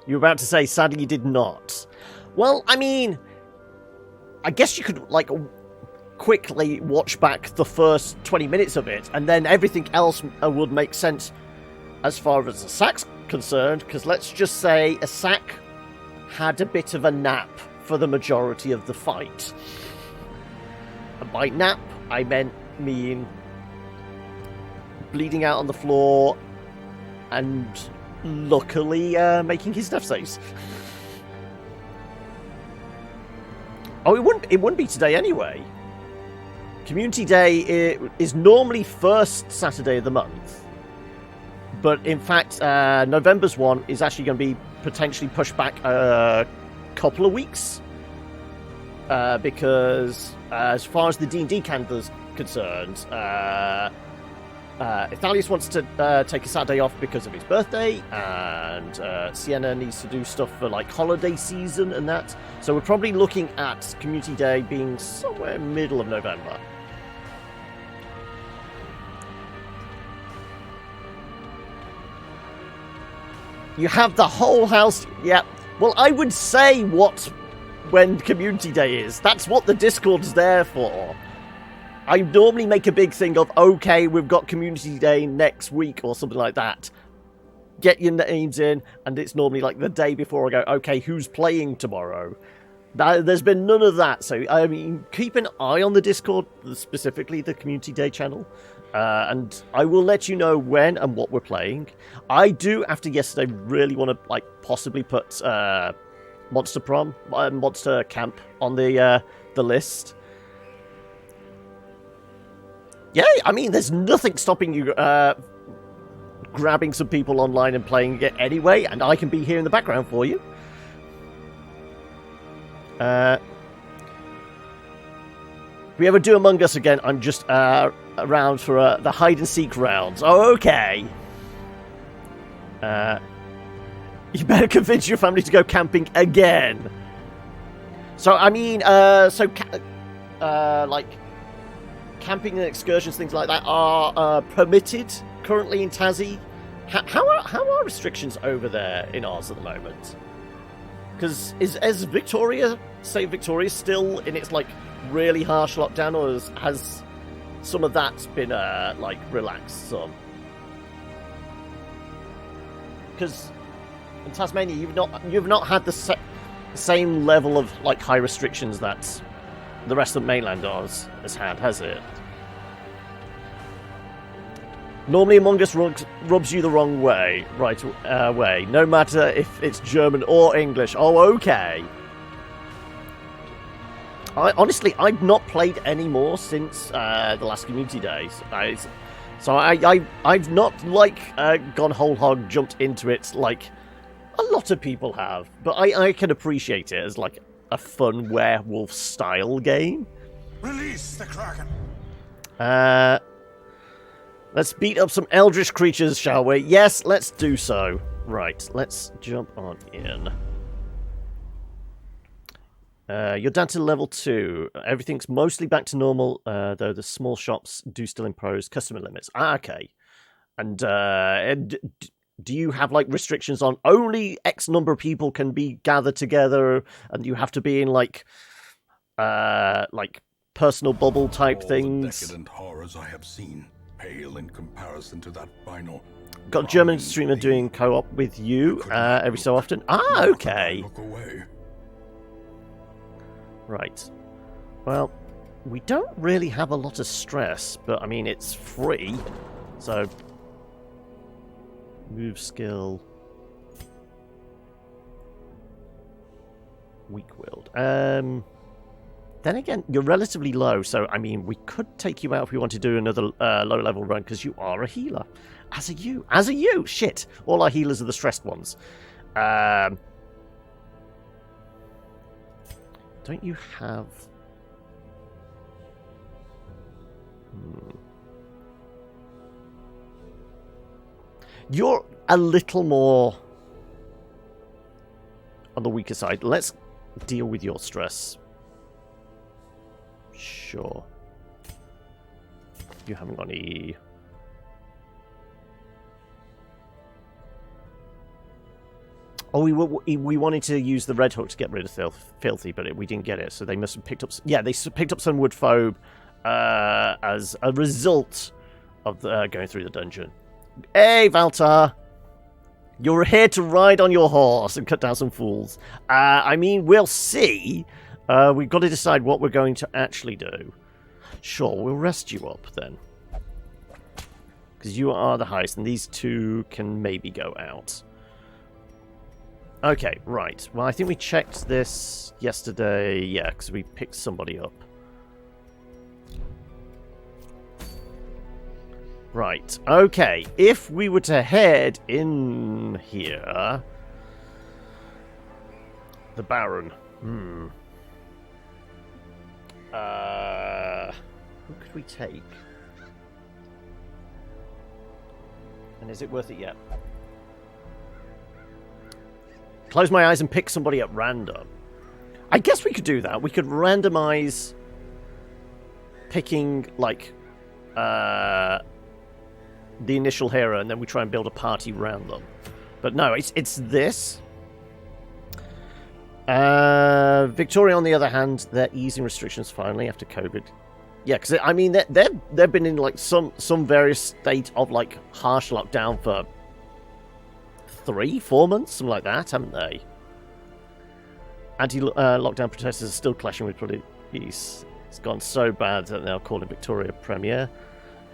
You were about to say, sadly, you did not. Well, I mean, I guess you could, like, quickly watch back the first 20 minutes of it, and then everything else would make sense as far as the sack's concerned, because let's just say a sack had a bit of a nap for the majority of the fight. And by nap, I mean bleeding out on the floor and luckily making his death saves. Oh, it wouldn't be today anyway. Community Day is normally first Saturday of the month, but in fact, November's one is actually going to be potentially pushed back a couple of weeks because, as far as the D&D calendar's concerned, Ithalius wants to take a Saturday off because of his birthday, and Sienna needs to do stuff for like holiday season and that. So we're probably looking at Community Day being somewhere middle of November. You have the whole house. Yeah. Well, I would say when Community Day is. That's what the Discord's there for. I normally make a big thing of, okay, we've got Community Day next week or something like that. Get your names in, and it's normally like the day before I go, okay, who's playing tomorrow? There's been none of that. So, I mean, keep an eye on the Discord, specifically the Community Day channel. And I will let you know when and what we're playing. I do, after yesterday, really want to like possibly put Monster Camp on the list. Yeah, I mean, there's nothing stopping you grabbing some people online and playing it anyway, and I can be here in the background for you. If we ever do Among Us again, I'm just around for the hide-and-seek rounds. Oh, okay. You better convince your family to go camping again. So, I mean, like, camping and excursions, things like that, are permitted currently in Tassie. How are restrictions over there in Oz at the moment? Because is Victoria still in its, like, really harsh lockdown, or has some of that been, like, relaxed some? Because in Tasmania, you've not had the same level of, like, high restrictions that the rest of the mainland Oz has it? Normally Among Us rubs you the wrong way, way, no matter if it's German or English. Oh, okay. Honestly, I've not played any more since the last Community Days. I've not, like, gone whole hog, jumped into it like a lot of people have. But I can appreciate it as, like, a fun werewolf-style game. Release the Kraken! Let's beat up some eldritch creatures, shall we? Yes, let's do so. Right, let's jump on in. You're down to level 2. Everything's mostly back to normal, though the small shops do still impose customer limits. Okay. And do you have, like, restrictions on only X number of people can be gathered together, and you have to be in, like personal bubble type things? The decadent horrors I have seen pale in comparison to that final. Got a German streamer doing co-op with you every so often. Ah, okay. Look away. Right. Well, we don't really have a lot of stress, but I mean, it's free. So, move skill. Weak-willed. Then again, you're relatively low, so I mean, we could take you out if we want to do another low-level run, because you are a healer. As are you. Shit. All our healers are the stressed ones. Don't you have... You're a little more on the weaker side. Let's deal with your stress. Sure. You haven't got any... Oh, we wanted to use the red hook to get rid of filthy, but we didn't get it, so they must have picked up. Yeah, they picked up some wood phobe as a result of going through the dungeon. Hey, Valtar, you're here to ride on your horse and cut down some fools. I mean, we'll see. We've got to decide what we're going to actually do. Sure, we'll rest you up then, because you are the highest, and these two can maybe go out. Okay, right. Well, I think we checked this yesterday. Yeah, because we picked somebody up. Right. Okay. If we were to head in here... The Baron. Who could we take? And is it worth it yet? Close my eyes and pick somebody at random. I guess we could do that. We could randomize picking, like, the initial hero, and then we try and build a party around them. But no, it's this. Victoria, on the other hand, they're easing restrictions finally after COVID. Yeah, because, I mean, they've been in, like, some various state of, like, harsh lockdown for 3-4 months, something like that, haven't they? Anti-lockdown protesters are still clashing with police. It's gone so bad that they're calling Victoria Premier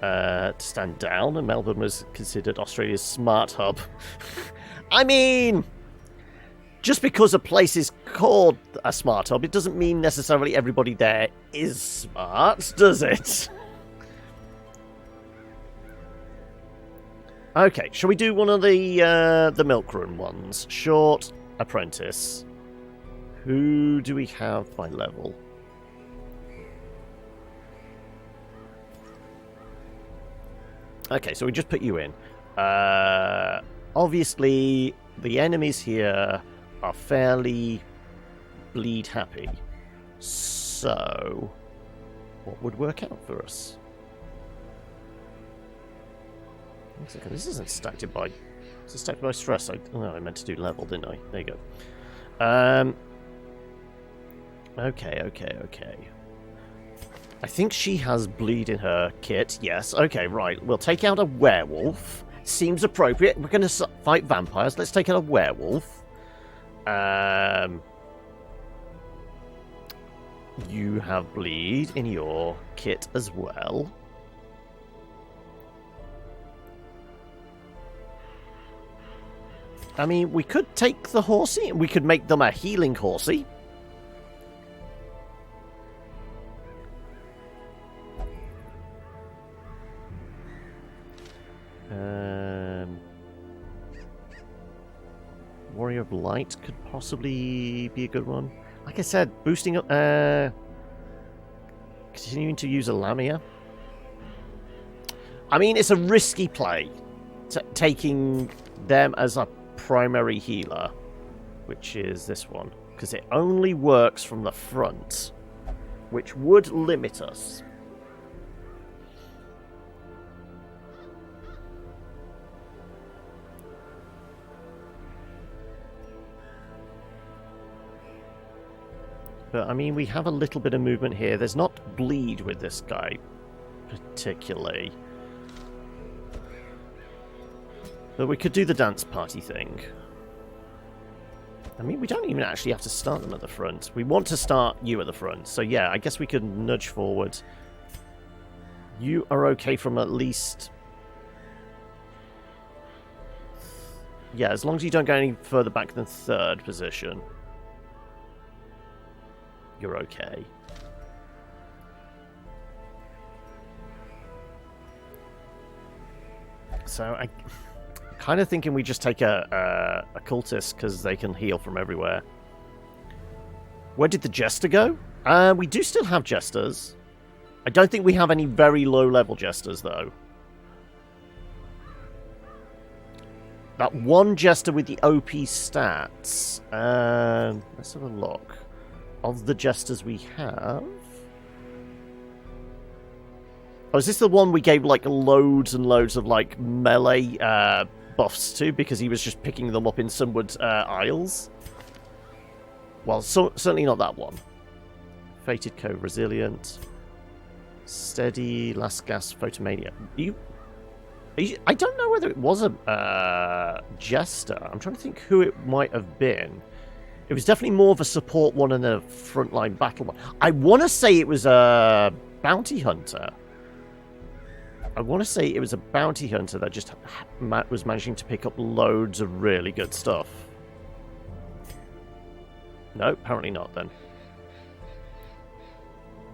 to stand down, and Melbourne was considered Australia's smart hub. I mean, just because a place is called a smart hub, it doesn't mean necessarily everybody there is smart, does it? Okay, shall we do one of the milk run ones? Short apprentice. Who do we have by level? Okay, so we just put you in. Obviously, the enemies here are fairly bleed happy. So, what would work out for us? One second, this isn't stacked by... Is it stacked by stress? I meant to do level, didn't I? There you go. Okay. I think she has bleed in her kit. Yes, okay, right. We'll take out a werewolf. Seems appropriate. We're going to fight vampires. Let's take out a werewolf. You have bleed in your kit as well. I mean, we could take the horsey and we could make them a healing horsey. Warrior of Light could possibly be a good one. Like I said, boosting up, continuing to use a Lamia. I mean, it's a risky play, taking them as a primary healer, which is this one, because it only works from the front, which would limit us. But, I mean, we have a little bit of movement here. There's not bleed with this guy, particularly. But we could do the dance party thing. I mean, we don't even actually have to start them at the front. We want to start you at the front. So, yeah, I guess we could nudge forward. You are okay from at least... Yeah, as long as you don't go any further back than third position. You're okay. So I'm kind of thinking we just take a cultist because they can heal from everywhere. Where did the jester go? We do still have jesters. I don't think we have any very low level jesters though. That one jester with the OP stats. Let's have a look. Of the jesters we have... Oh, is this the one we gave, like, loads and loads of, like, melee buffs to because he was just picking them up in Sunward Isles. Well, certainly not that one. Fated Cove, Resilient. Steady, Last Gas, Photomania. I don't know whether it was a Jester. I'm trying to think who it might have been. It was definitely more of a support one and a frontline battle one. I want to say it was a bounty hunter. I want to say it was a bounty hunter that just was managing to pick up loads of really good stuff. No, apparently not then.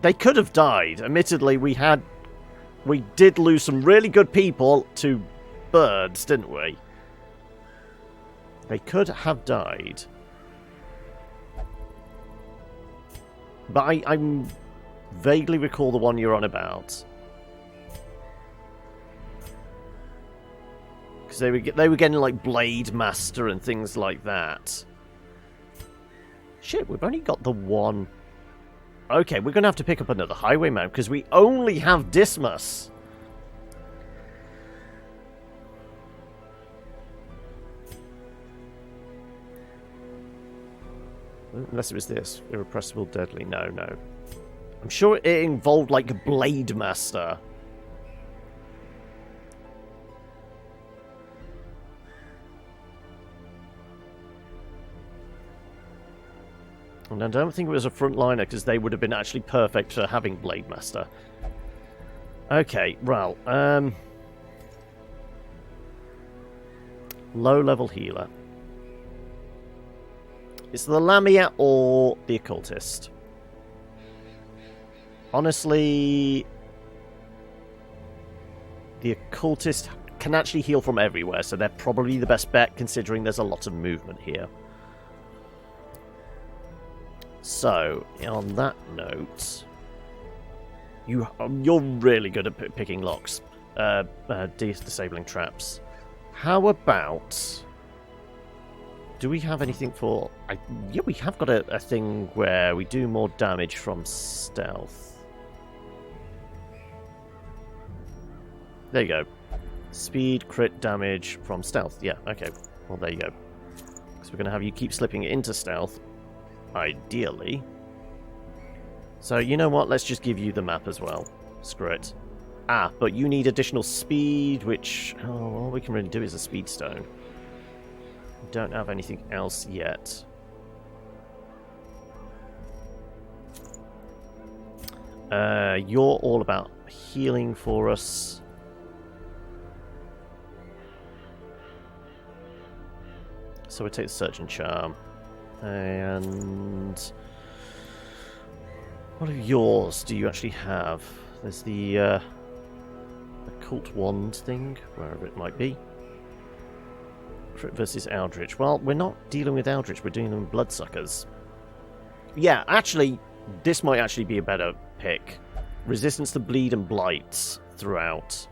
They could have died. Admittedly, we did lose some really good people to birds, didn't we? They could have died. But I vaguely recall the one you're on about. Because they were getting like Blade Master and things like that. Shit, we've only got the one. Okay, we're going to have to pick up another highwayman because we only have Dismas. Unless it was this. Irrepressible, deadly. No. I'm sure it involved, like, a Blade Master. And I don't think it was a frontliner, because they would have been actually perfect for having Blade Master. Okay, well, low-level healer. It's the Lamia or the Occultist. Honestly, the Occultist can actually heal from everywhere, so they're probably the best bet, considering there's a lot of movement here. So, on that note, you're really good at picking locks, disabling traps. How about... Do we have anything for... yeah, we have got a thing where we do more damage from stealth. There you go. Speed, crit, damage from stealth. Yeah, okay. Well, there you go. Because we're going to have you keep slipping into stealth. Ideally. So, you know what? Let's just give you the map as well. Screw it. Ah, but you need additional speed, which... Oh, all we can really do is a speed stone. Don't have anything else yet. You're all about healing for us. So we take the Surgeon Charm. And... what of yours do you actually have? There's the Occult Wand thing, wherever it might be. Crit versus Eldritch. Well, we're not dealing with Eldritch, we're dealing with Bloodsuckers. Yeah, actually, this might actually be a better pick. Resistance to bleed and blights throughout.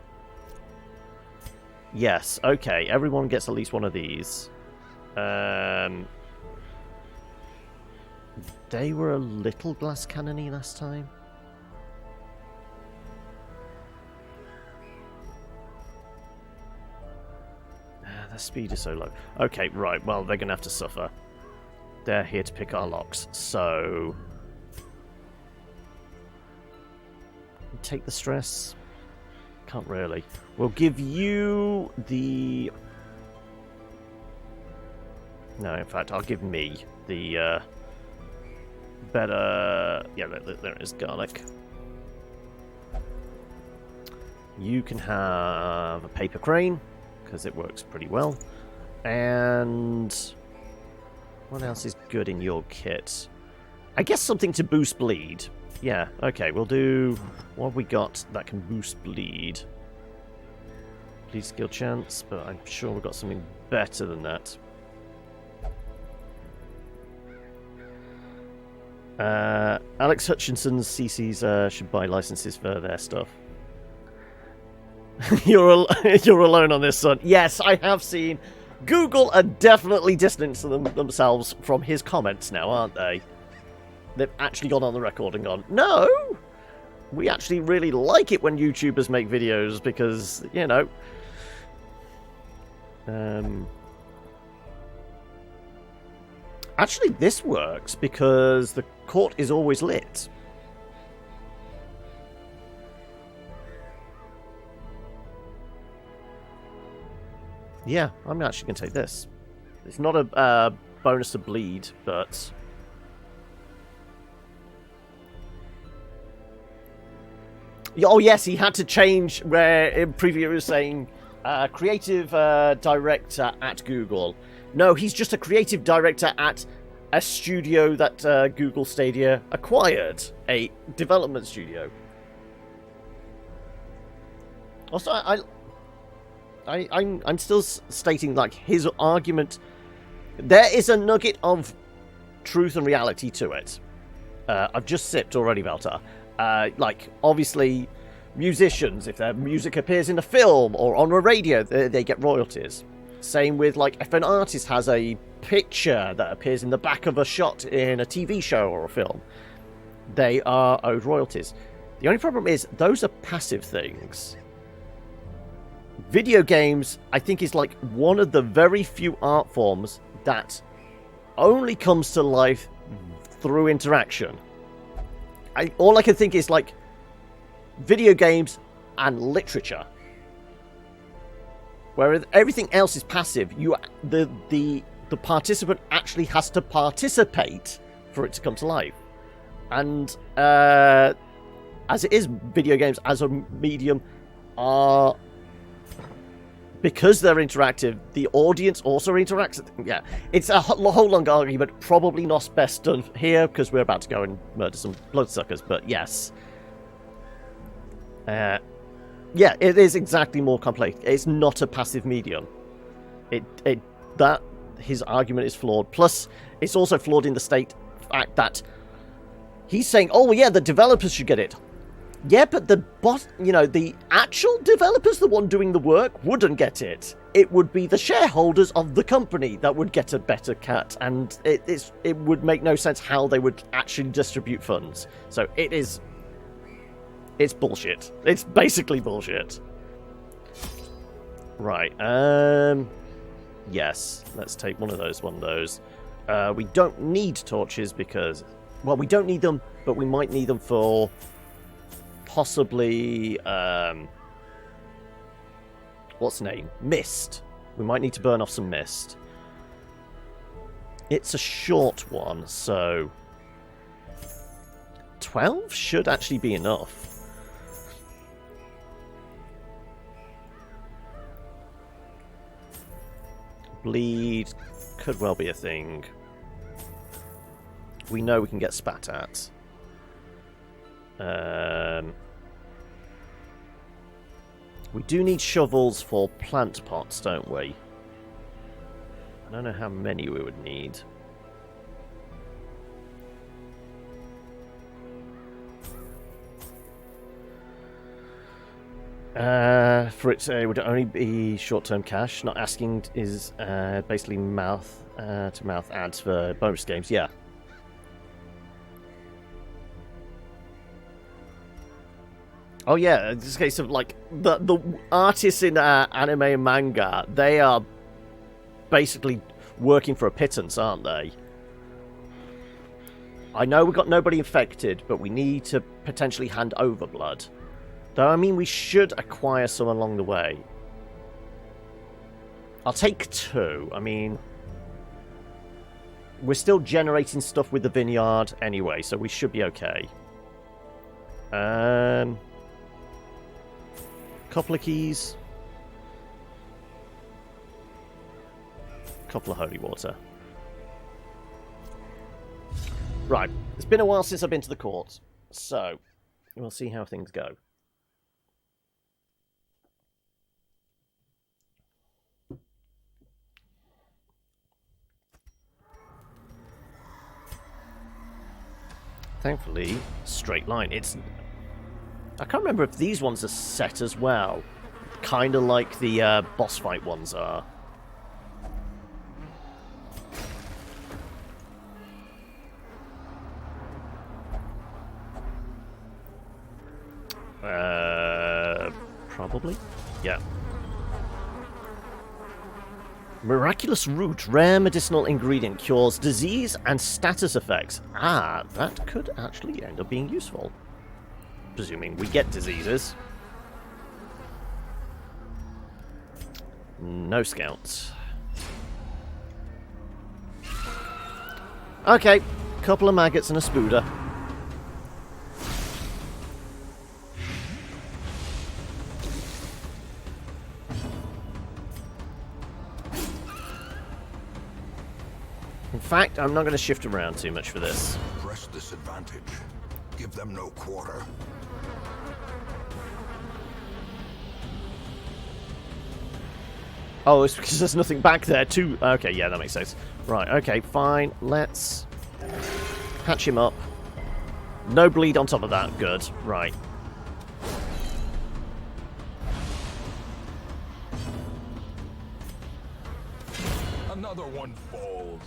Yes, okay, everyone gets at least one of these. They were a little glass cannony last time. Their speed is so low. Okay, right, well, they're going to have to suffer. They're here to pick our locks, so... take the stress? Can't really. We'll give you the... no, in fact, I'll give me the better... yeah, there it is, garlic. You can have a paper crane, because it works pretty well. And what else is good in your kit? I guess something to boost bleed. Yeah, okay, we'll do... what have we got that can boost bleed? Bleed skill chance, but I'm sure we've got something better than that. Alex Hutchinson's CCs should buy licenses for their stuff. You're alone on this, son. Yes, I have seen. Google are definitely distancing themselves from his comments now, aren't they? They've actually gone on the record and gone, no! We actually really like it when YouTubers make videos because, you know... Actually, this works because the court is always lit. Yeah, I'm actually going to take this. It's not a bonus to bleed, but... Oh, yes, he had to change where in preview he was saying creative director at Google. No, he's just a creative director at a studio that Google Stadia acquired, a development studio. Also, I'm still stating, like, his argument. There is a nugget of truth and reality to it. I've just sipped already, Velta. Like, obviously, musicians, if their music appears in a film or on a radio, they get royalties. Same with, like, if an artist has a picture that appears in the back of a shot in a TV show or a film, they are owed royalties. The only problem is, those are passive things. Video games, I think, is like one of the very few art forms that only comes to life through interaction. All I can think is like video games and literature, whereas everything else is passive. The participant actually has to participate for it to come to life, and as it is, video games as a medium are. Because they're interactive, the audience also interacts. Yeah, it's a whole long argument. Probably not best done here because we're about to go and murder some bloodsuckers. But yes, yeah, it is exactly more complex. It's not a passive medium. That his argument is flawed. Plus, it's also flawed in the fact that he's saying, "Oh yeah, the developers should get it." Yeah, but the actual developers, the one doing the work, wouldn't get it. It would be the shareholders of the company that would get a better cut, and it would make no sense how they would actually distribute funds. So it's bullshit. It's basically bullshit. Right. Yes. Let's take one of those. We don't need torches because, well, we don't need them, but we might need them for. Possibly, what's the name? Mist. We might need to burn off some mist. It's a short one, so 12 should actually be enough. Bleed could well be a thing. We know we can get spat at. We do need shovels for plant pots, don't we? I don't know how many we would need. For it, it would only be short-term cash. Not asking is basically mouth-to-mouth ads for bonus games. Yeah. Oh yeah, in this case of like the artists in anime and manga, they are basically working for a pittance, aren't they? I know we've got nobody infected, but we need to potentially hand over blood. Though, I mean, we should acquire some along the way. I'll take 2. I mean, we're still generating stuff with the vineyard anyway, so we should be okay. Couple of keys. Couple of holy water. Right. It's been a while since I've been to the court, so we'll see how things go. Thankfully, straight line. I can't remember if these ones are set as well. Kind of like the boss fight ones are. Probably. Yeah. Miraculous root, rare medicinal ingredient, cures disease and status effects. Ah, that could actually end up being useful. Presuming we get diseases. No scouts. Okay, couple of maggots and a spooder. In fact, I'm not going to shift around too much for this. Press this advantage. Give them no quarter. Oh, it's because there's nothing back there too. Okay, yeah, that makes sense. Right, okay, fine. Let's patch him up. No bleed on top of that. Good. Right. Another one falls.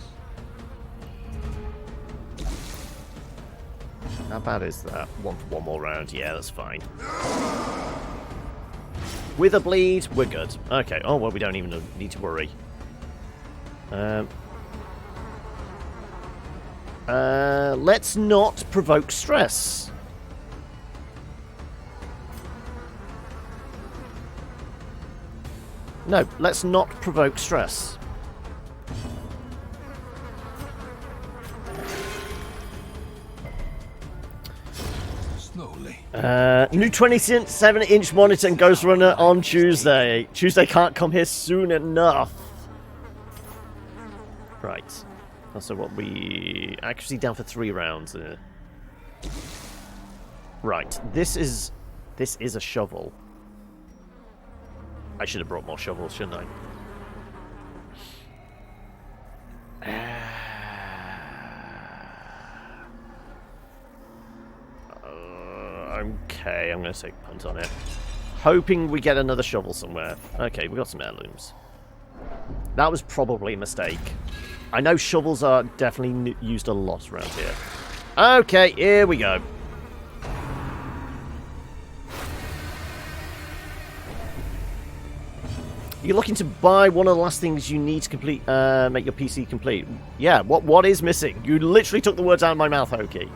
How bad is that? One more round. Yeah, that's fine. With a bleed, we're good. Okay. Oh, well, we don't even need to worry. Let's not provoke stress. No, let's not provoke stress. Slowly. New 27-inch monitor and Ghost Runner on Tuesday. Tuesday can't come here soon enough. Right. So what we... Accuracy down for 3 rounds. Right. This is a shovel. I should have brought more shovels, shouldn't I? Okay, I'm going to take a punt on it. Hoping we get another shovel somewhere. Okay, we got some heirlooms. That was probably a mistake. I know shovels are definitely used a lot around here. Okay, here we go. You're looking to buy one of the last things you need to complete, make your PC complete. Yeah, what is missing? You literally took the words out of my mouth, Hoki.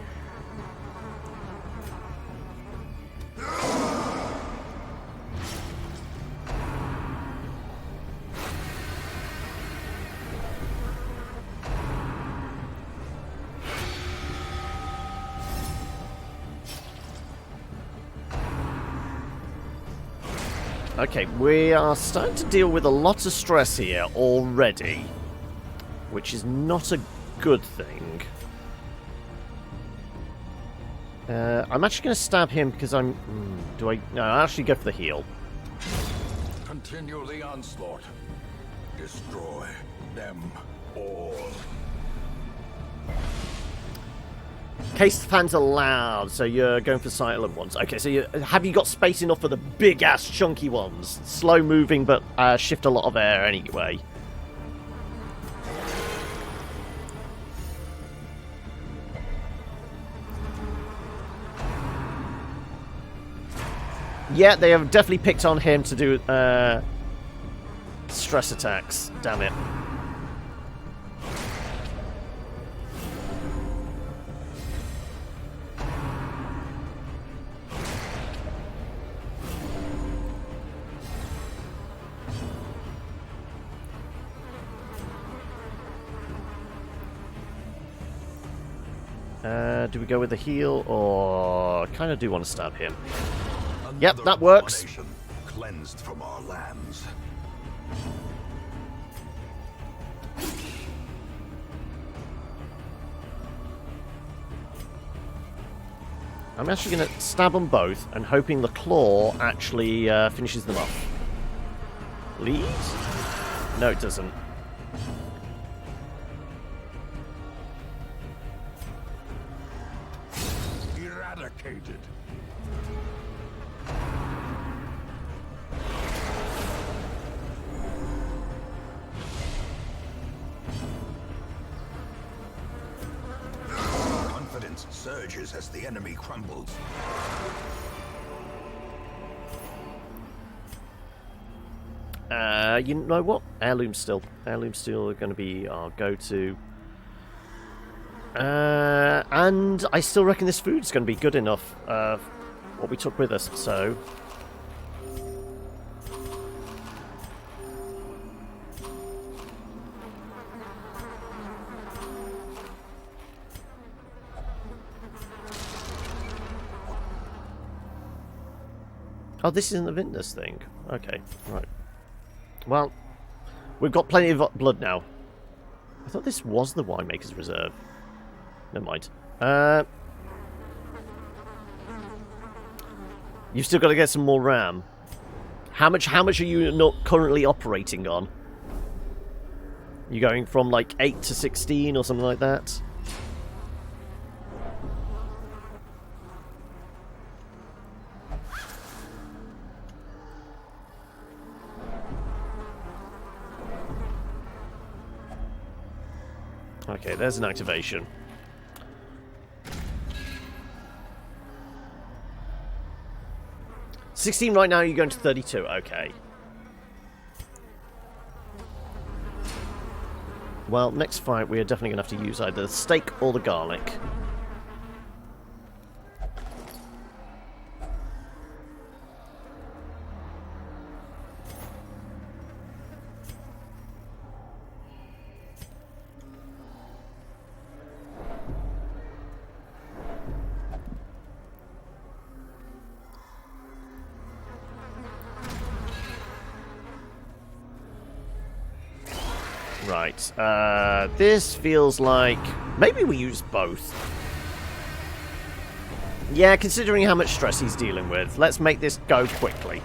Okay, we are starting to deal with a lot of stress here already, which is not a good thing. I'm actually going to stab him because I'm... do I... No, I'll actually go for the heal. Continue the onslaught. Destroy them all. Case fans allowed, so you're going for silent ones. Okay, so have you got space enough for the big-ass chunky ones? Slow-moving, but shift a lot of air anyway. Yeah, they have definitely picked on him to do stress attacks. Damn it. Do we go with the heal, or kind of do want to stab him? Yep, that works. Cleansed from our lands. I'm actually going to stab them both, and hoping the claw actually finishes them off. Lead? No, it doesn't. Eradicated. Confidence surges as the enemy crumbles. You know what? Heirloom still. Heirloom still are going to be our go-to. And I still reckon this food's going to be good enough. What we took with us, so... Oh, this isn't the vintner's thing. Okay, right. Well, we've got plenty of blood now. I thought this was the winemaker's reserve. Never mind. You've still got to get some more RAM. How much are you not currently operating on? You going from like 8 to 16 or something like that? Okay, there's an activation. $16 right now, you're going to 32. Okay. Well, next fight, we are definitely going to have to use either the steak or the garlic. Right, this feels like... Maybe we use both. Yeah, considering how much stress he's dealing with, let's make this go quickly.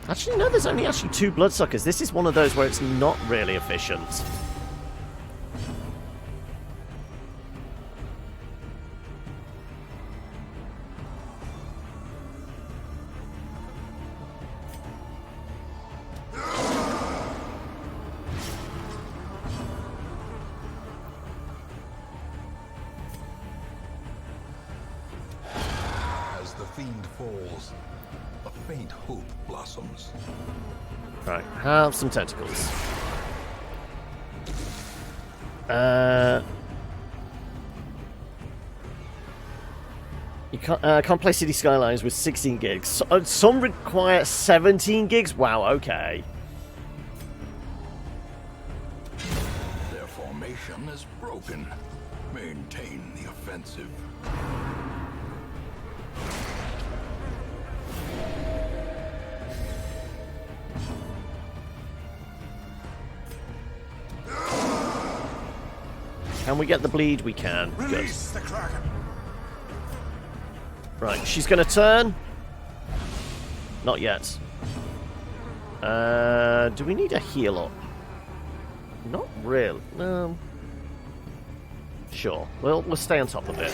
Actually, no, there's only actually 2 bloodsuckers. This is one of those where it's not really efficient. Right, have some tentacles. You can't play City Skylines with 16 gigs. Some require 17 gigs? Wow, okay. Their formation is broken. Maintain the offensive. Can we get the bleed? We can. Release the Kraken. Right, she's going to turn. Not yet. Do we need a heal up? Not really. No. Sure. We'll stay on top of it.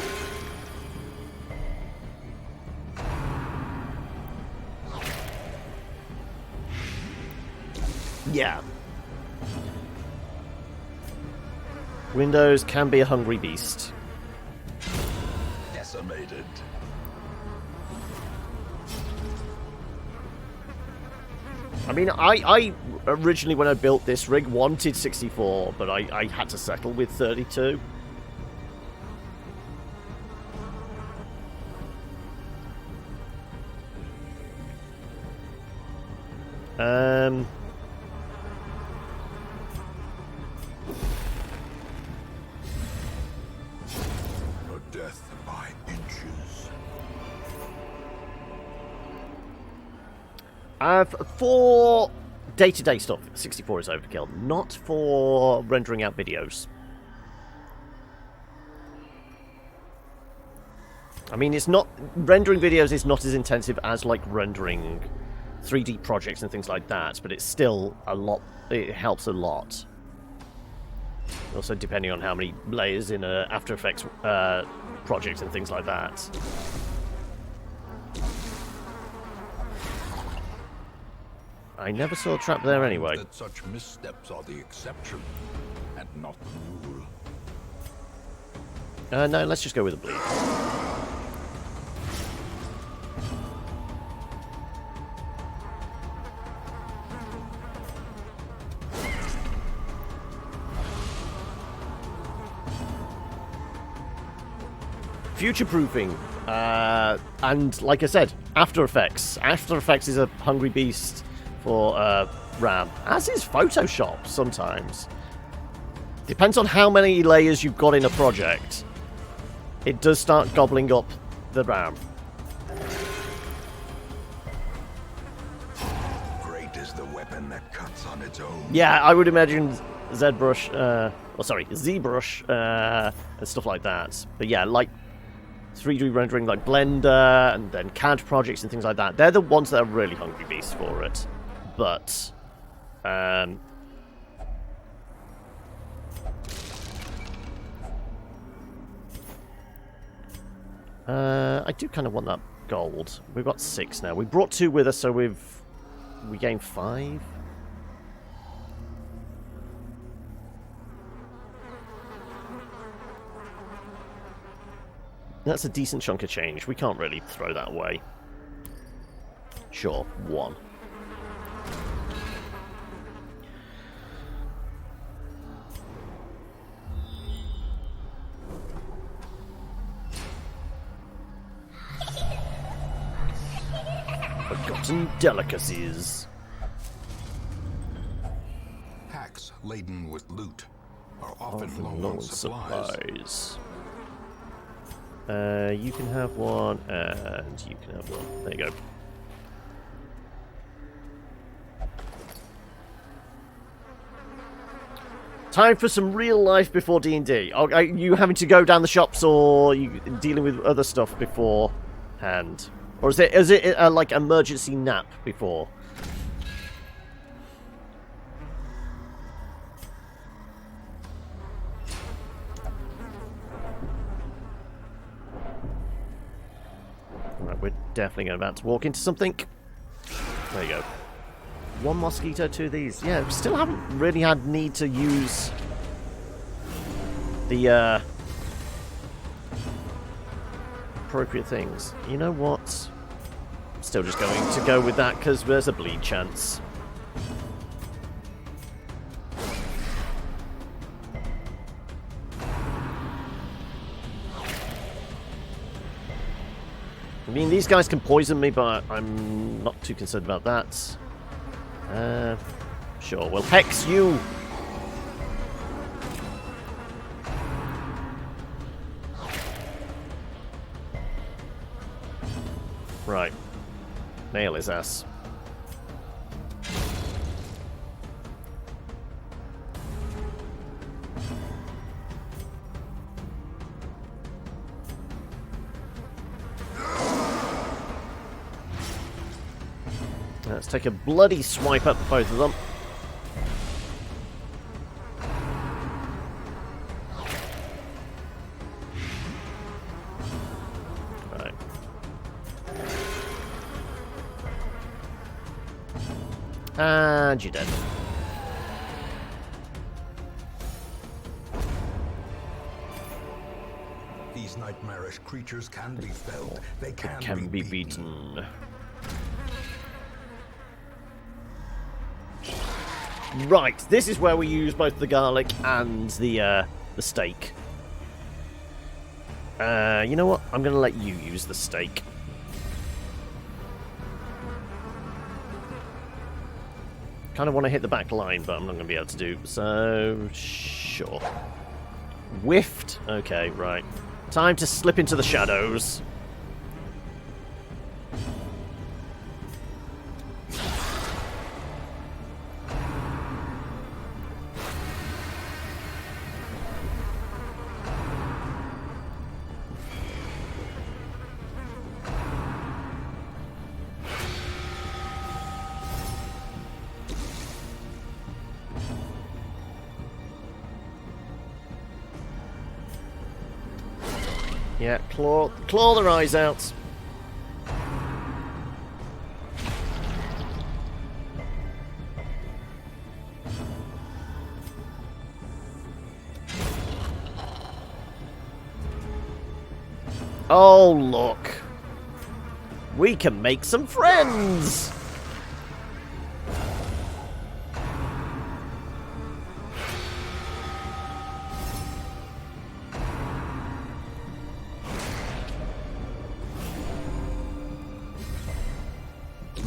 Yeah. Windows can be a hungry beast. Decimated. I mean, I originally, when I built this rig, wanted 64, but I had to settle with 32. Death by inches. For day-to-day stuff, 64 is overkill. Not for rendering out videos. I mean, it's not... Rendering videos is not as intensive as, like, rendering 3D projects and things like that, but it's still a lot... It helps a lot. Also, depending on how many layers in a After Effects project and things like that. I never saw a trap there anyway. That such missteps are the exception, and not the rule. No, let's just go with the bleed. future-proofing. And like I said, After Effects. After Effects is a hungry beast for RAM, as is Photoshop sometimes. Depends on how many layers you've got in a project. It does start gobbling up the RAM. Great is the weapon that cuts on its own. Yeah, I would imagine ZBrush, ZBrush, and stuff like that. But yeah, like 3D rendering like Blender and then CAD projects and things like that. They're the ones that are really hungry beasts for it. But, I do kind of want that gold. We've got 6 now. We brought 2 with us, so we gained 5. That's a decent chunk of change. We can't really throw that away. Sure, 1. Forgotten delicacies. Hacks laden with loot are often low on supplies. You can have one, and you can have one. There you go. Time for some real life before D&D. Are you having to go down the shops, or are you dealing with other stuff beforehand? Or is it like emergency nap before? Right, we're definitely about to walk into something. There you go. 1 mosquito, 2 of these. Yeah, we still haven't really had need to use the appropriate things. You know what? I'm still just going to go with that because there's a bleed chance. I mean, these guys can poison me, but I'm not too concerned about that. Sure, we'll hex you! Right. Nail his ass. Let's take a bloody swipe at both of them. Right. And you're dead. These nightmarish creatures can be felled. They can be beaten. Right, this is where we use both the garlic and the steak. You know what? I'm going to let you use the steak. Kind of want to hit the back line, but I'm not going to be able to do so. Sure. Whiffed. Okay, right. Time to slip into the shadows. Yeah, claw their eyes out. Oh, look. We can make some friends!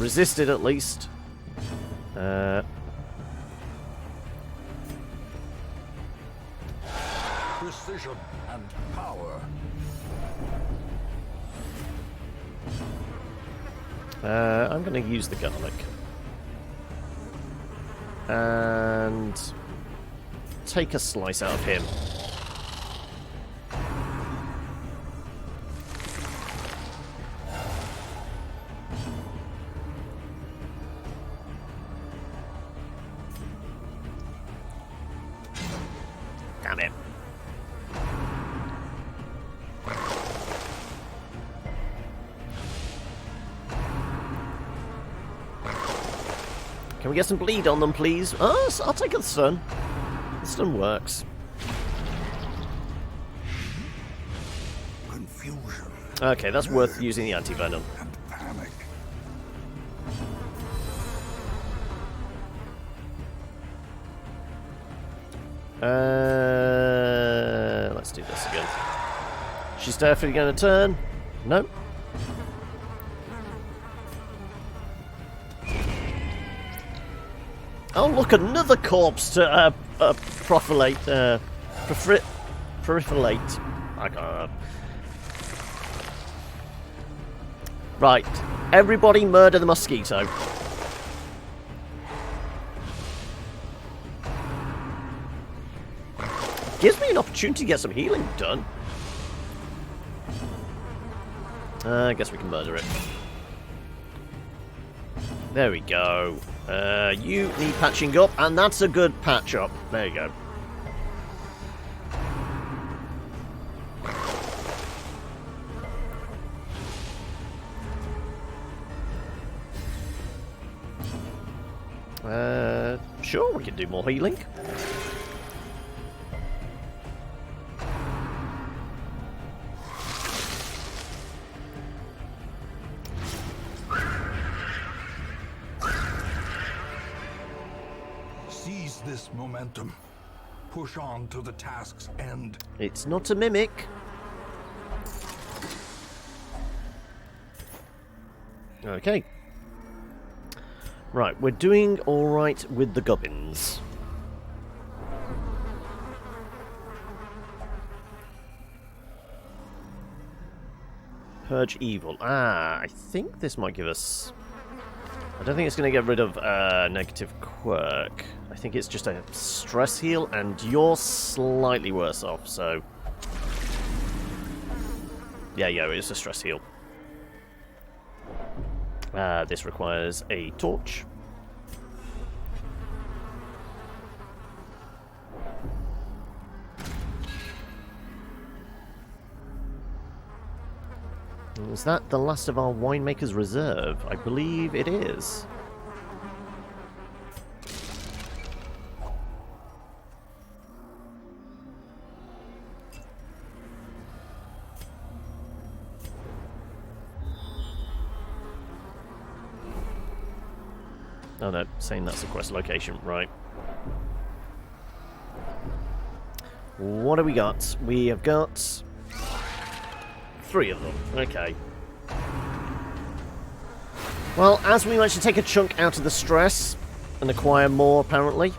resisted at least. Precision and power. I'm going to use the garlic. And take a slice out of him. Damn it. Can we get some bleed on them, please? Oh, I'll take the stun. The stun works. Confusion. Okay, that's worth using the anti-venom. And panic. Let's do this again. She's definitely going to turn. No. Oh, look, another corpse to proliferate. Proliferate. I can't. Right. Everybody murder the mosquito. Gives me an opportunity to get some healing done. I guess we can murder it. There we go. You need patching up, and that's a good patch up. There you go. Sure, we can do more healing. Seize this momentum. Push on to the task's end. It's not a mimic. Okay. Right, we're doing alright with the gubbins. Purge evil. Ah, I think this might give us... I don't think it's going to get rid of negative quirk. I think it's just a stress heal, and you're slightly worse off, so... Yeah, it's a stress heal. This requires a torch. Is that the last of our winemaker's reserve? I believe it is. Oh no, saying that's the quest location, right. What do we got? We have got 3 of them, okay. Well, as we managed to take a chunk out of the stress and acquire more, apparently.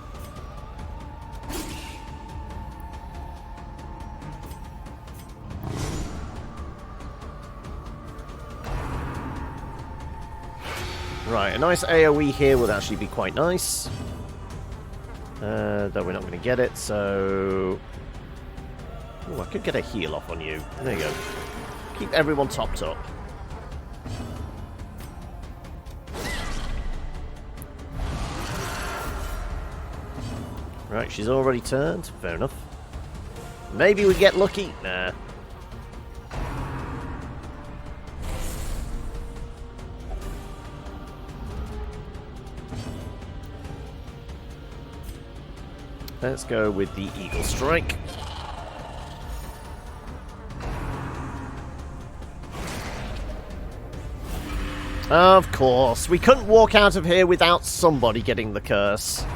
Right, a nice AoE here would actually be quite nice. Though we're not going to get it, so... Oh, I could get a heal off on you. There you go. Keep everyone topped up. Right, she's already turned. Fair enough. Maybe we get lucky. Nah. Let's go with the Eagle Strike. Of course, we couldn't walk out of here without somebody getting the curse.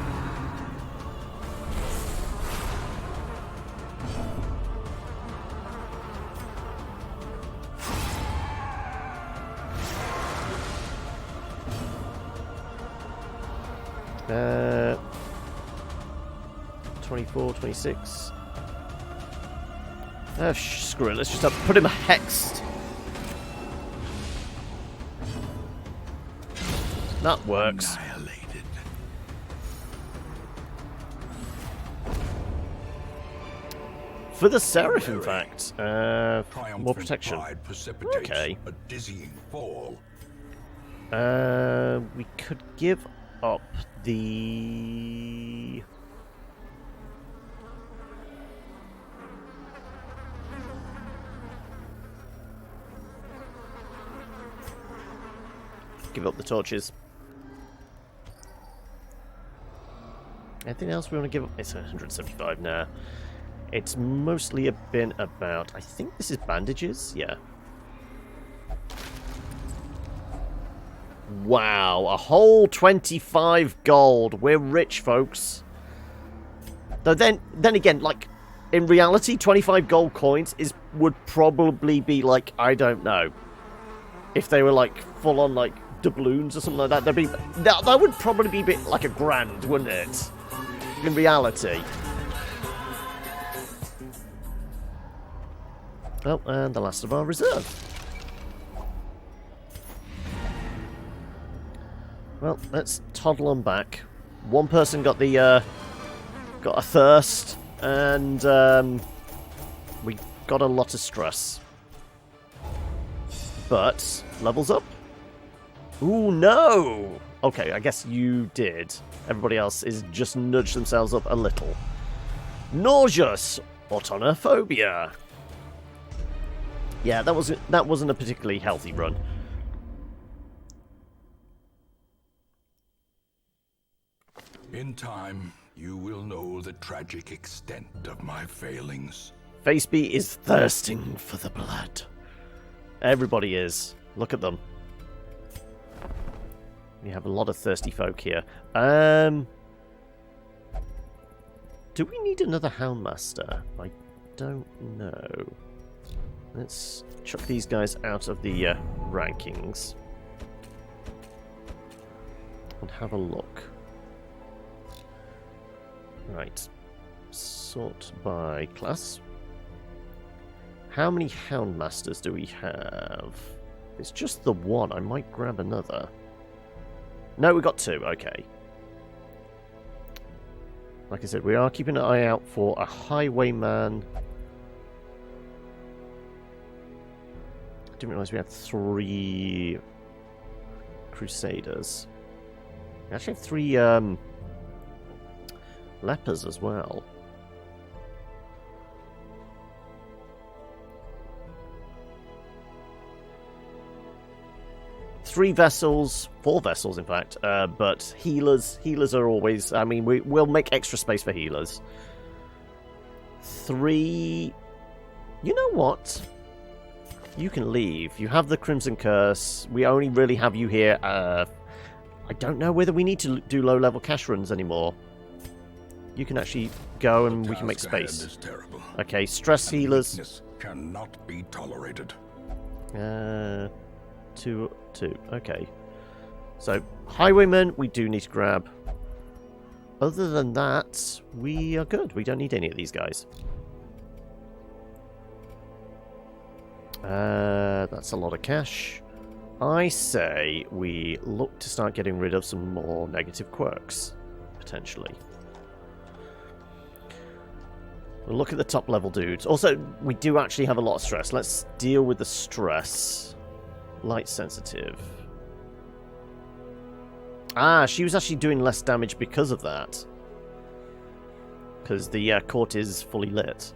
24, 26. Screw it. Let's just put him hexed. That works. Annihilated. For the Seraph, in fact. More Triumphant protection. pride precipitates Okay. a dizzying fall. We could give up the... Give up the torches. Anything else we want to give up? It's 175 now. It's mostly been about... I think this is bandages? Yeah. Wow, a whole 25 gold. We're rich, folks. Though then again, like, in reality, 25 gold coins would probably be like, I don't know, if they were like full on like doubloons or something like that. That would probably be a bit like a grand, wouldn't it? In reality. Oh, and the last of our reserve. Well, let's toddle on back. One person got the got a thirst, and we got a lot of stress. But levels up. Ooh, no. Okay, I guess you did. Everybody else is just nudged themselves up a little. Nauseous autonophobia. Yeah, that wasn't a particularly healthy run. In time, you will know the tragic extent of my failings. Faceby is thirsting for the blood. Everybody is. Look at them. We have a lot of thirsty folk here. Do we need another Houndmaster? I don't know. Let's chuck these guys out of the rankings and have a look. Right. Sort by class. How many Houndmasters do we have? It's just the one. I might grab another. No, we got two. Okay. Like I said, we are keeping an eye out for a Highwayman. I didn't realise we had 3 Crusaders. We actually have 3 lepers as well. Three vessels, 4 vessels in fact, but healers are always, I mean, we'll make extra space for healers. 3, you know what? You can leave. You have the Crimson Curse. We only really have you here. I don't know whether we need to do low-level cash runs anymore. You can actually go and we can make space. Okay, stress healers. Weakness cannot be tolerated. 2. Okay. So, Highwaymen, we do need to grab. Other than that, we are good. We don't need any of these guys. That's a lot of cash. I say we look to start getting rid of some more negative quirks, potentially. We'll look at the top level dudes. Also, we do actually have a lot of stress. Let's deal with the stress. Light sensitive. Ah, she was actually doing less damage because of that. Because the court is fully lit.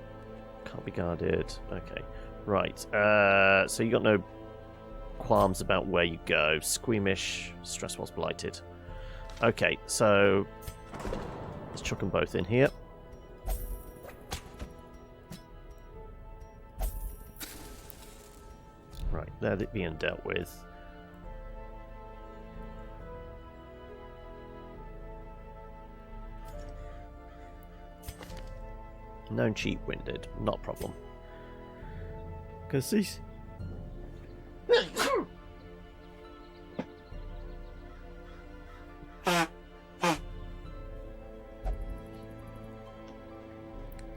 Can't be guarded. Okay. Right. So you got no qualms about where you go. Squeamish. Stress was blighted. Okay, so let's chuck them both in here. Right, they're being dealt with. Known cheap winded, not a problem. Because these...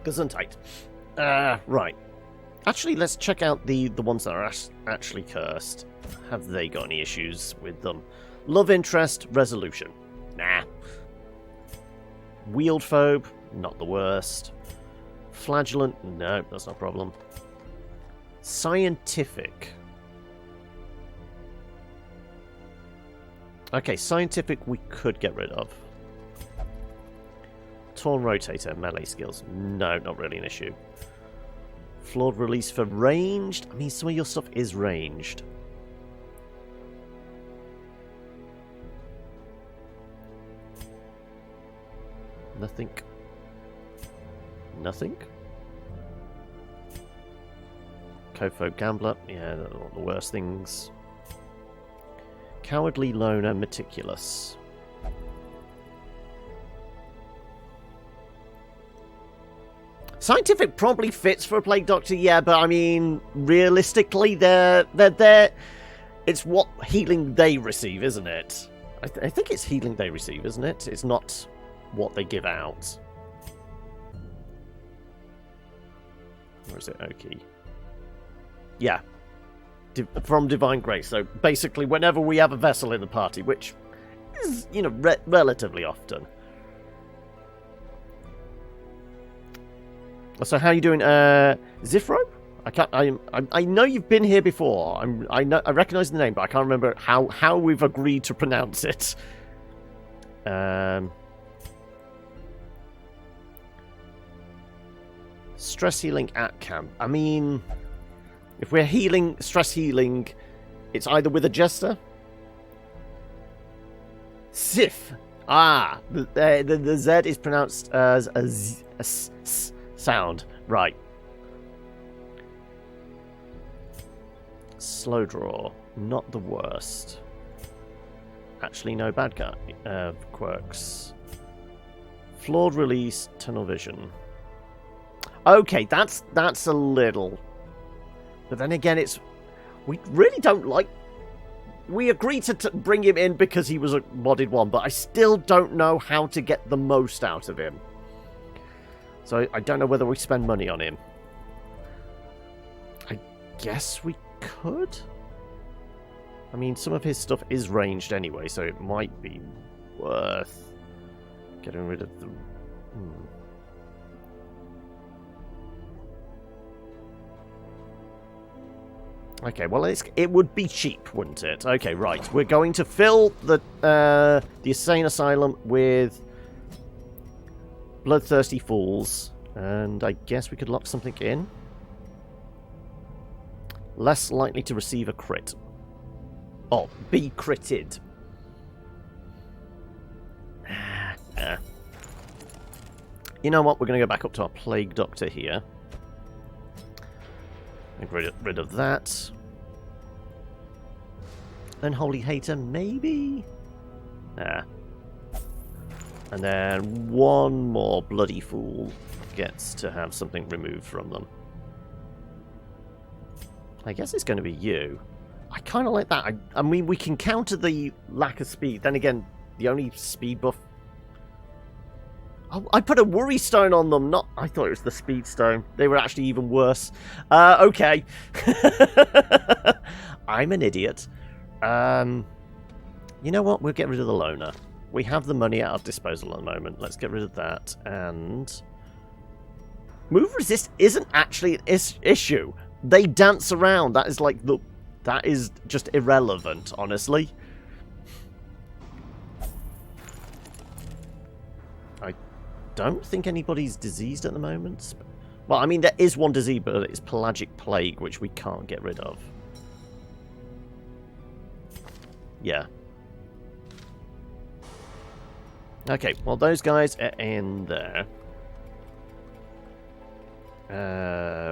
Gesundheit. Right. Actually, let's check out the ones that are actually cursed. Have they got any issues with them? Love interest, resolution. Nah. Wield phobe, not the worst. Flagellant, no, that's not a problem. Scientific. Okay, scientific we could get rid of. Torn rotator, melee skills. No, not really an issue. Flawed release for ranged. I mean, some of your stuff is ranged. Nothing. Nothing. Copho Gambler. Yeah, they're not the worst things. Cowardly Loner Meticulous. Scientific probably fits for a Plague Doctor, yeah, but I mean, realistically, they're there. It's what healing they receive, isn't it? I think it's healing they receive, isn't it? It's not what they give out. Or is it Oki? Yeah. From Divine Grace. So basically, whenever we have a vessel in the party, which is, you know, relatively often. So how are you doing, Zifro? I know you've been here before. I recognise the name, but I can't remember how we've agreed to pronounce it. Stress healing at camp. I mean, if we're healing, stress healing, it's either with a jester. Sif. Ah, the Z is pronounced as a S sound. Right. Slow draw. Not the worst. Actually, no bad guy quirks. Flawed release, tunnel vision. Okay, that's a little. But then again, we really don't like. We agreed to bring him in because he was a modded one, but I still don't know how to get the most out of him. So I don't know whether we spend money on him. I guess we could. I mean, some of his stuff is ranged anyway, so it might be worth getting rid of the. Okay, well, it would be cheap, wouldn't it? Okay, right. We're going to fill the insane asylum with bloodthirsty fools, and I guess we could lock something in. Less likely to receive a crit. Oh, be critted. You know what? We're going to go back up to our Plague Doctor here. Get rid of that. Unholy Hater, maybe? Nah. And then one more bloody fool gets to have something removed from them. I guess it's going to be you. I kind of like that. I mean, we can counter the lack of speed. Then again, the only speed buff... Oh, I put a worry stone on them. Not. I thought it was the speed stone. They were actually even worse. Okay. I'm an idiot. You know what? We'll get rid of the loner. We have the money at our disposal at the moment. Let's get rid of that. And move resist isn't actually an issue. They dance around. That is like that is just irrelevant, honestly. I don't think anybody's diseased at the moment. Well, I mean, there is one disease, but it's pelagic plague, which we can't get rid of. Yeah. Okay, well, those guys are in there.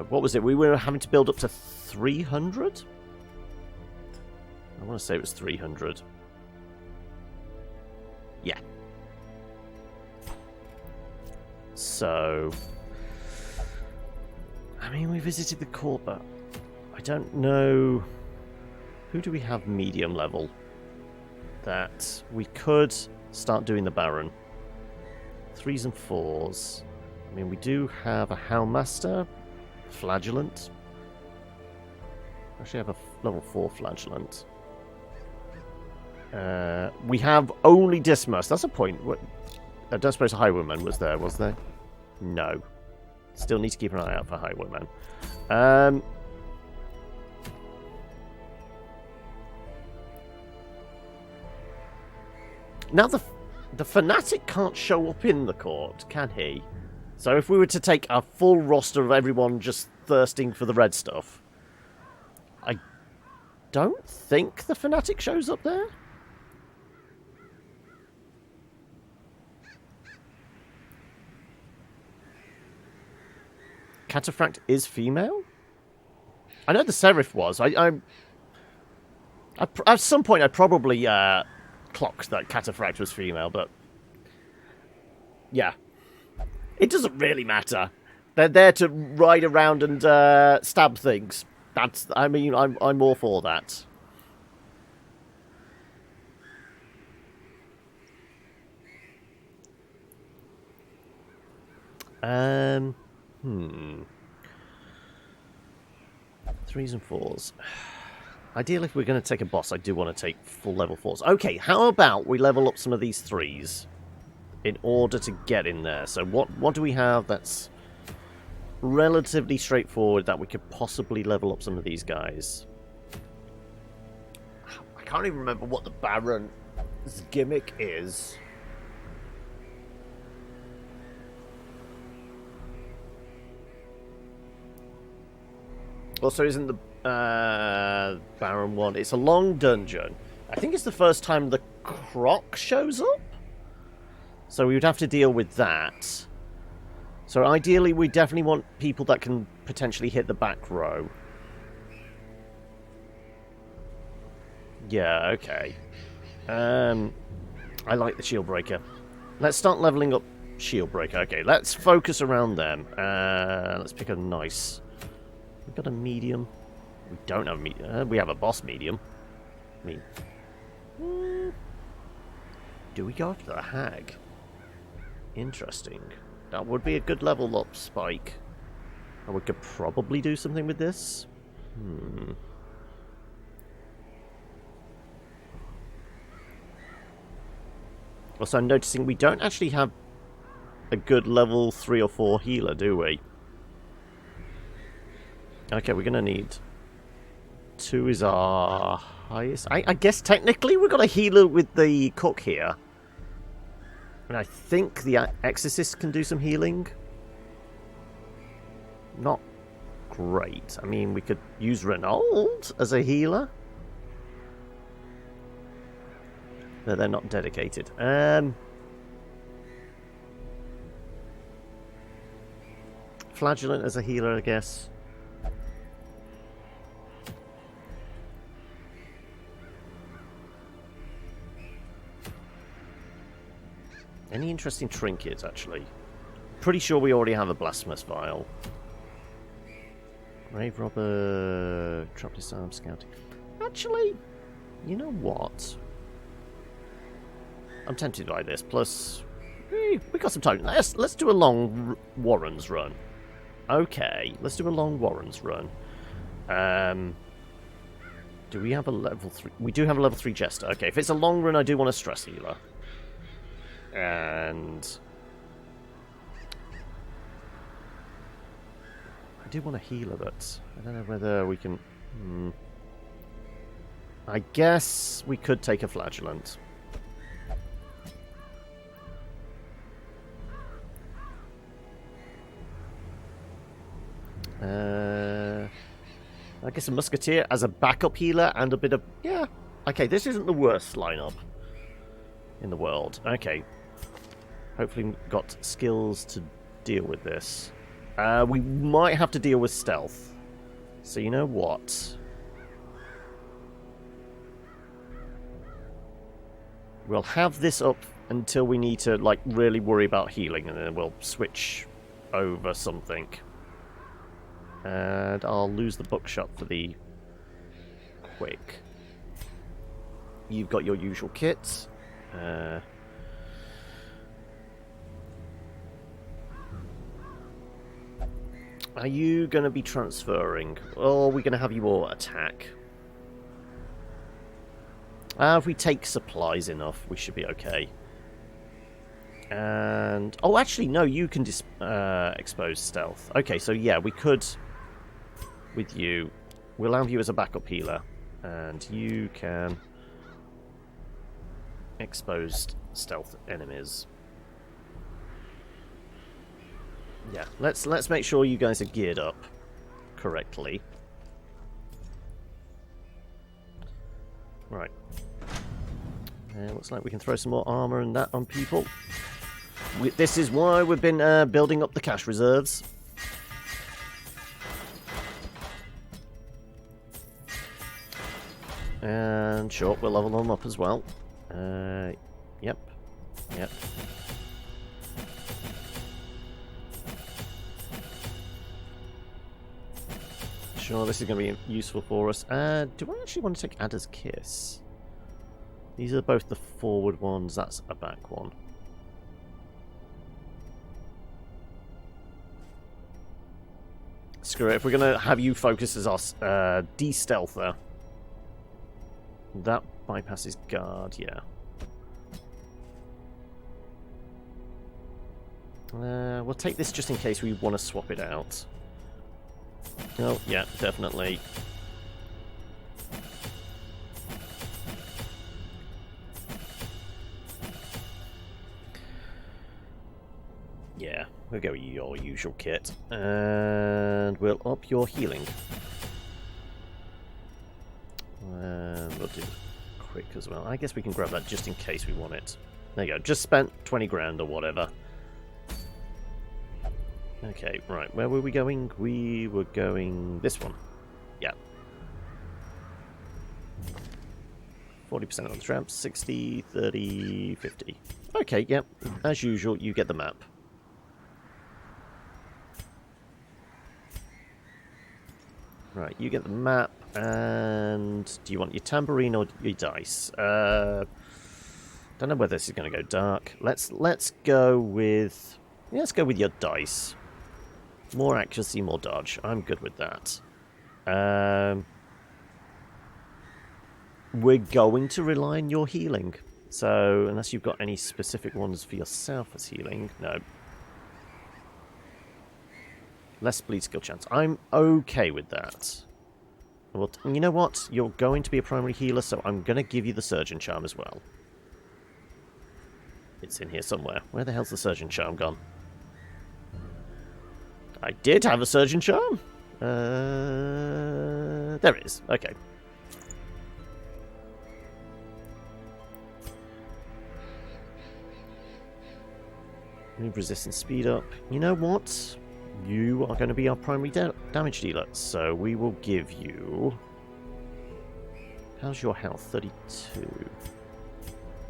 What was it? We were having to build up to 300? I want to say it was 300. Yeah. So... I mean, we visited the court, but I don't know... Who do we have medium level? That we could start doing the Baron. 3s and 4s. I mean, we do have a Hellmaster, Flagellant. Actually, have a level 4 Flagellant. We have only Dismas. That's a point. I don't suppose a Highwayman was there? No. Still need to keep an eye out for Highwayman. Now the Fanatic can't show up in the court, can he? So if we were to take a full roster of everyone just thirsting for the red stuff, I don't think the Fanatic shows up there. Cataphract is female? I know the Seraph was. At some point I probably clocked that Cataphract was female, but yeah. It doesn't really matter. They're there to ride around and stab things. I mean, I'm all for that. Threes and fours. Ideally, if we're going to take a boss, I do want to take full level 4s. Okay, how about we level up some of these 3s in order to get in there? So what do we have that's relatively straightforward that we could possibly level up some of these guys? I can't even remember what the Baron's gimmick is. Also, isn't the Baron one? It's a long dungeon. I think it's the first time the Croc shows up. So we would have to deal with that. So ideally, we definitely want people that can potentially hit the back row. Yeah, okay. I like the Shield Breaker. Let's start leveling up Shield Breaker. Okay, let's focus around them. Let's pick a nice... We've got a medium. We don't have a medium. We have a boss medium. I mean... do we go after the Hag? Interesting. That would be a good level up spike. And we could probably do something with this. Also, I'm noticing we don't actually have a good level 3 or 4 healer, do we? Okay, we're going to need... 2 is our highest. I guess technically we've got a healer with the cook here. And I think the Exorcist can do some healing. Not great. I mean, we could use Renaud as a healer. No, they're not dedicated. Flagellant as a healer, I guess. Any interesting trinkets, actually? Pretty sure we already have a Blasphemous Vial. Grave Robber... Trap Disarm Scouting. Actually, you know what? I'm tempted by this. Plus, we got some time. Let's do a long Warren's run. Okay, let's do a long Warren's run. Do we have a level 3? We do have a level 3 Jester. Okay, if it's a long run, I do want a Stress Healer. And I do want a healer, but I don't know whether we can... I guess we could take a Flagellant. I guess a Musketeer as a backup healer and a bit of... Yeah, okay, this isn't the worst lineup in the world. Okay. Hopefully we've got skills to deal with this. We might have to deal with stealth. So you know what? We'll have this up until we need to, like, really worry about healing, and then we'll switch over something. And I'll lose the bookshop for the quick. You've got your usual kit. Are you going to be transferring? Or are we going to have you all attack? If we take supplies enough, we should be okay. And... oh, actually, no, you can expose stealth. Okay, so yeah, we could... with you. We'll have you as a backup healer. And you can... expose stealth enemies. Yeah, let's make sure you guys are geared up correctly. Right. Looks like we can throw some more armor and that on people. This is why we've been building up the cash reserves. And sure, we'll level them up as well. Yep. Yep. Sure, this is going to be useful for us. Do I actually want to take Adder's Kiss? These are both the forward ones. That's a back one. Screw it. If we're going to have you focus as our de-stealther, that bypasses guard, yeah. We'll take this just in case we want to swap it out. Oh, yeah, definitely. Yeah, we'll go with your usual kit. And we'll up your healing. And we'll do quick as well. I guess we can grab that just in case we want it. There you go, just spent 20 grand or whatever. Okay, right, where were we going? We were going this one. Yeah. 40% on the tramp, 60, 30, 50. Okay, yep. As usual, you get the map. Right, you get the map, and do you want your tambourine or your dice? Don't know whether this is going to go dark. Let's go with... yeah, let's go with your dice. More accuracy, more dodge. I'm good with that. We're going to rely on your healing. So, unless you've got any specific ones for yourself as healing, no. Less bleed skill chance. I'm okay with that. Well, you know what? You're going to be a primary healer, so I'm going to give you the Surgeon Charm as well. It's in here somewhere. Where the hell's the Surgeon Charm gone? I did have a Surgeon Charm. There it is. Okay. Move resistance, speed up. You know what? You are going to be our primary damage dealer, so we will give you... how's your health? 32.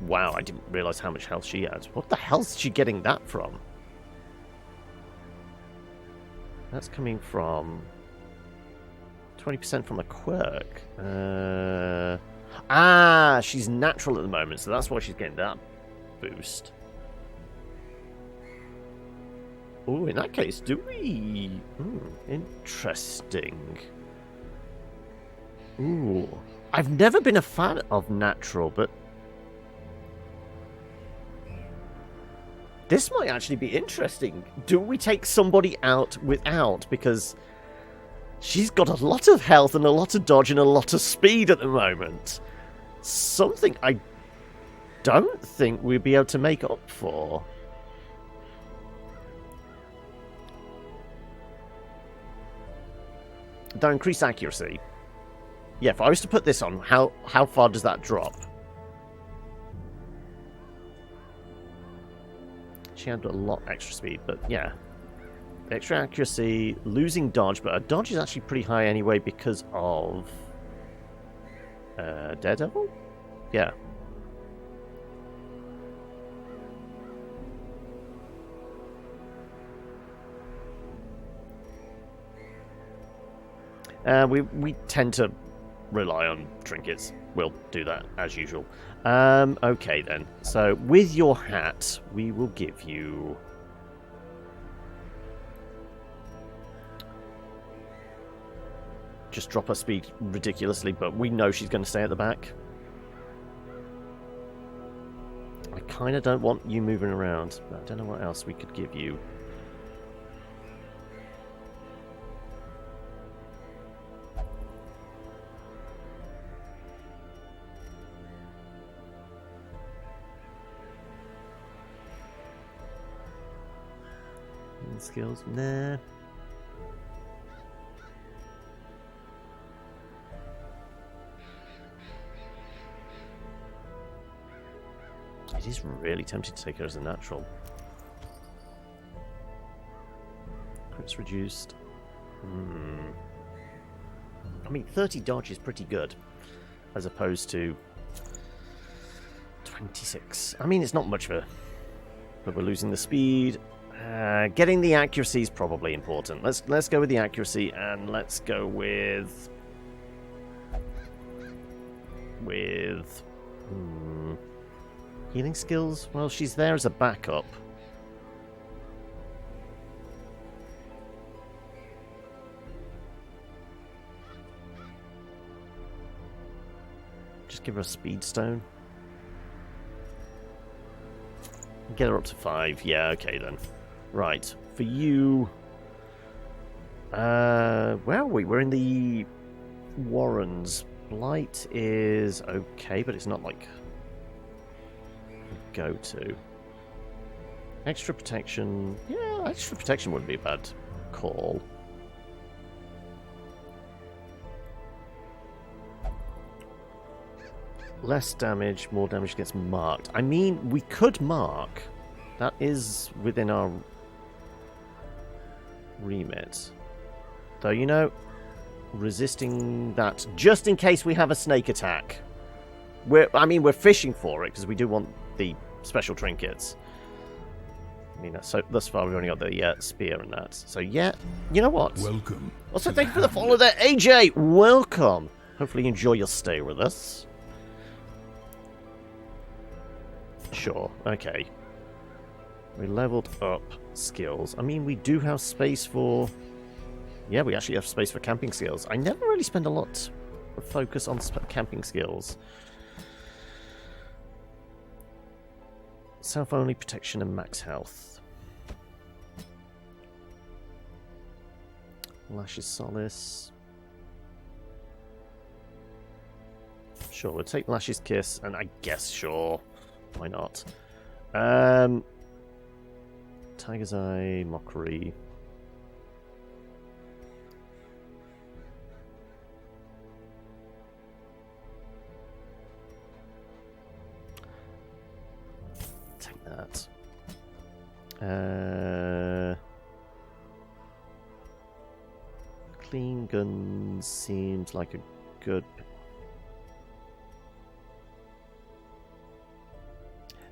Wow, I didn't realise how much health she had. What the hell's she getting that from? That's coming from 20% from a quirk. She's natural at the moment, so that's why she's getting that boost. Oh, in that case, do we... interesting. Ooh. I've never been a fan of natural, but... this might actually be interesting. Do we take somebody out without? Because she's got a lot of health and a lot of dodge and a lot of speed at the moment. Something I don't think we'd be able to make up for. Though increased accuracy. Yeah, if I was to put this on, how far does that drop? She had a lot extra speed, but yeah. Extra accuracy, losing dodge, but her dodge is actually pretty high anyway because of... Daredevil? Yeah. We tend to rely on trinkets. We'll do that as usual. Okay then. So with your hat, we will give you just drop her speed ridiculously, but we know she's going to stay at the back. I kind of don't want you moving around. I don't know what else we could give you. Skills? Nah. It is really tempting to take her as a natural. Crits reduced. I mean, 30 dodge is pretty good, as opposed to 26. I mean, it's not much of a... But we're losing the speed. Getting the accuracy is probably important. Let's go with the accuracy, and let's go with healing skills. Well, she's there as a backup. Just give her a speed stone. Get her up to 5. Yeah, okay then. Right, for you... where are we? We're in the Warrens. Blight is okay, but it's not like a go-to. Extra protection... Yeah, extra protection wouldn't be a bad call. Less damage, more damage gets marked. I mean, we could mark. That is within our remit. Though, you know, resisting that just in case we have a snake attack. I mean, we're fishing for it because we do want the special trinkets. I mean, so thus far we've only got the spear and that. So yeah, you know what? Welcome. Also, thank you for the follow there, AJ. Welcome. Hopefully you enjoy your stay with us. Sure. Okay. We leveled up skills. I mean, we do have space for... Yeah, we actually have space for camping skills. I never really spend a lot of focus on camping skills. Self-only protection and max health. Lash's Solace. Sure, we'll take Lash's Kiss, and I guess, sure, why not? Tiger's Eye, Mockery. Take that. Clean Gun seems like a good...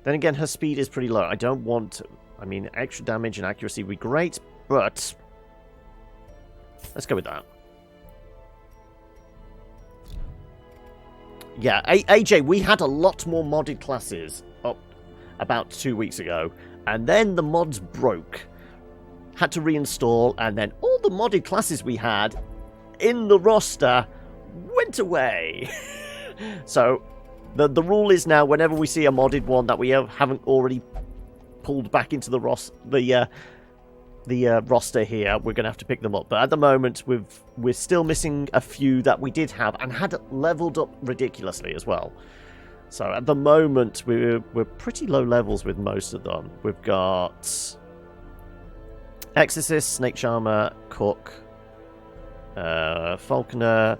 Then again, her speed is pretty low. I don't want to... I mean, extra damage and accuracy would be great, but... Let's go with that. Yeah, AJ, we had a lot more modded classes up about 2 weeks ago, and then the mods broke. Had to reinstall, and then all the modded classes we had in the roster went away. So... The rule is now, whenever we see a modded one that we haven't already pulled back into the roster here, we're going to have to pick them up. But at the moment, we're still missing a few that we did have and had leveled up ridiculously as well. So at the moment, we're pretty low levels with most of them. We've got Exorcist, Snake Charmer, Cook, Falconer.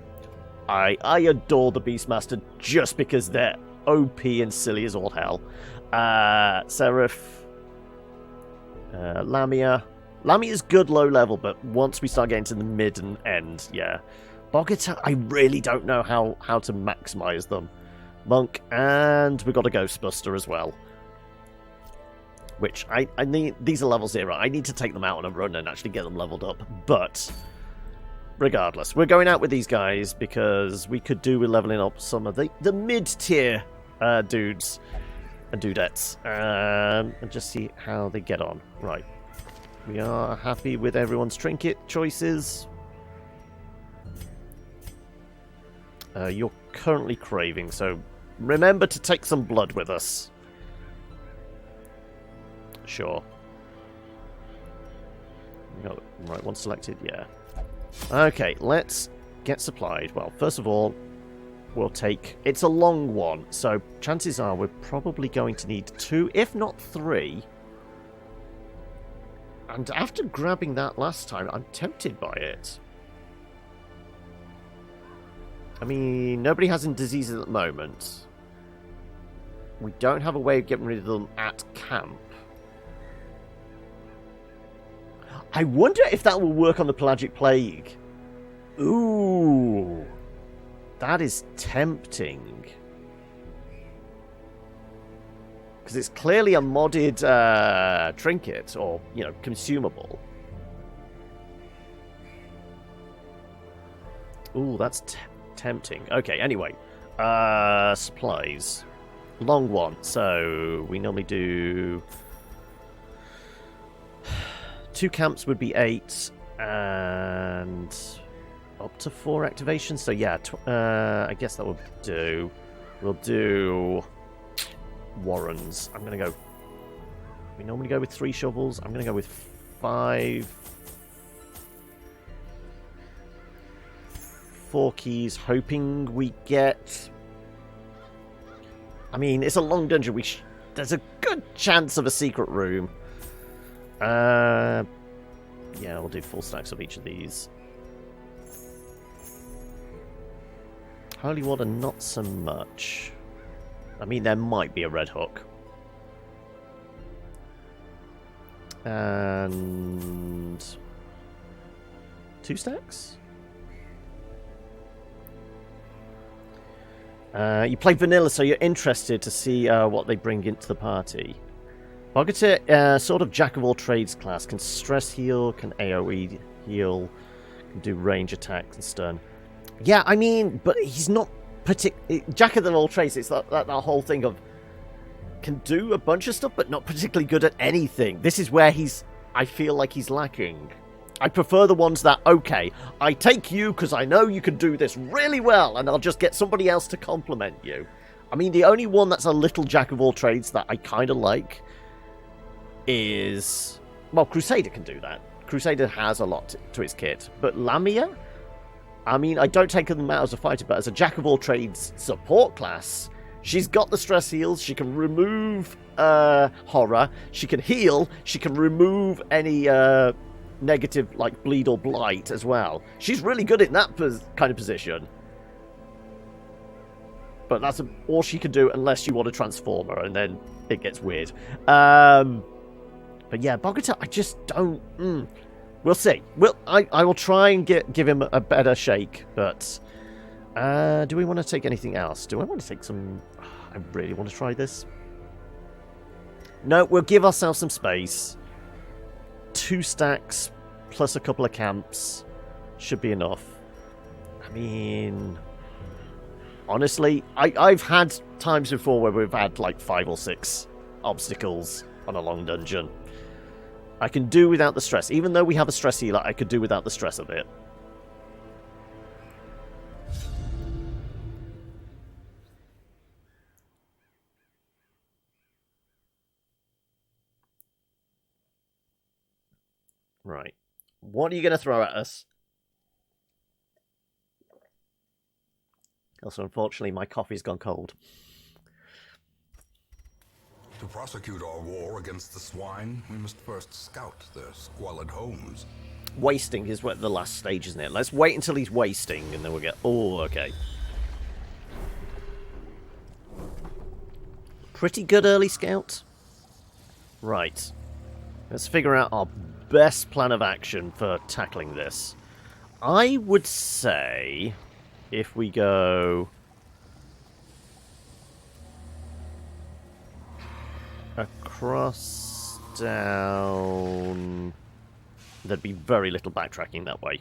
I adore the Beastmaster just because they're OP and silly as all hell. Seraph, Lamia. Lamia's good low level, but once we start getting to the mid and end, yeah. Bogota, I really don't know how to maximize them. Monk, and we've got a Ghostbuster as well. Which, I need, these are level 0. I need to take them out on a run and actually get them leveled up, but... Regardless, we're going out with these guys because we could do with leveling up some of the mid-tier dudes and dudettes and just see how they get on. Right. We are happy with everyone's trinket choices. You're currently craving, so remember to take some blood with us. Sure. No, right, one selected, yeah. Okay, let's get supplied. Well, first of all, we'll take... It's a long one, so chances are we're probably going to need 2, if not 3. And after grabbing that last time, I'm tempted by it. I mean, nobody has any diseases at the moment. We don't have a way of getting rid of them at camp. I wonder if that will work on the pelagic plague. Ooh. That is tempting. Because it's clearly a modded trinket, or, you know, consumable. Ooh, that's tempting. Okay, anyway. Supplies. Long one. So, we normally do... 2 camps would be 8, and up to 4 activations. So yeah, I guess that will do. We'll do warrens. I'm gonna go. We normally go with 3 shovels. I'm gonna go with 5. 4 keys, hoping we get. I mean, it's a long dungeon. There's a good chance of a secret room. Yeah, we'll do 4 stacks of each of these. Holy water, not so much. I mean, there might be a red hook. And 2 stacks? You play vanilla, so you're interested to see what they bring into the party. Bogatir, sort of jack-of-all-trades class. Can stress heal, can AoE heal, can do range attacks and stun. Yeah, I mean, but he's not jack-of-all-trades. It's that whole thing of can do a bunch of stuff, but not particularly good at anything. This is where I feel like he's lacking. I prefer the ones that, okay, I take you because I know you can do this really well, and I'll just get somebody else to complement you. I mean, the only one that's a little jack-of-all-trades that I kind of like is... Well, Crusader can do that. Crusader has a lot to his kit. But Lamia? I mean, I don't take them out as a fighter, but as a jack-of-all-trades support class, she's got the stress heals, she can remove horror, she can heal, she can remove any negative, like, bleed or blight as well. She's really good in that kind of position. But that's all she can do unless you want to transform her, and then it gets weird. But yeah, Bogota, I just don't... We'll see. I will try and give him a better shake, but... do we want to take anything else? Do I want to take some... I really want to try this. No, we'll give ourselves some space. 2 stacks plus a couple of camps should be enough. I mean... Honestly, I've had times before where we've had like 5 or 6 obstacles on a long dungeon. I can do without the stress. Even though we have a stress healer, I could do without the stress of it. Right. What are you going to throw at us? Also, unfortunately, my coffee's gone cold. To prosecute our war against the swine, we must first scout their squalid homes. Wasting is what the last stage, isn't it? Let's wait until he's wasting, and then we'll get... Oh, okay. Pretty good early scout. Right. Let's figure out our best plan of action for tackling this. I would say... If we go... across, down... There'd be very little backtracking that way.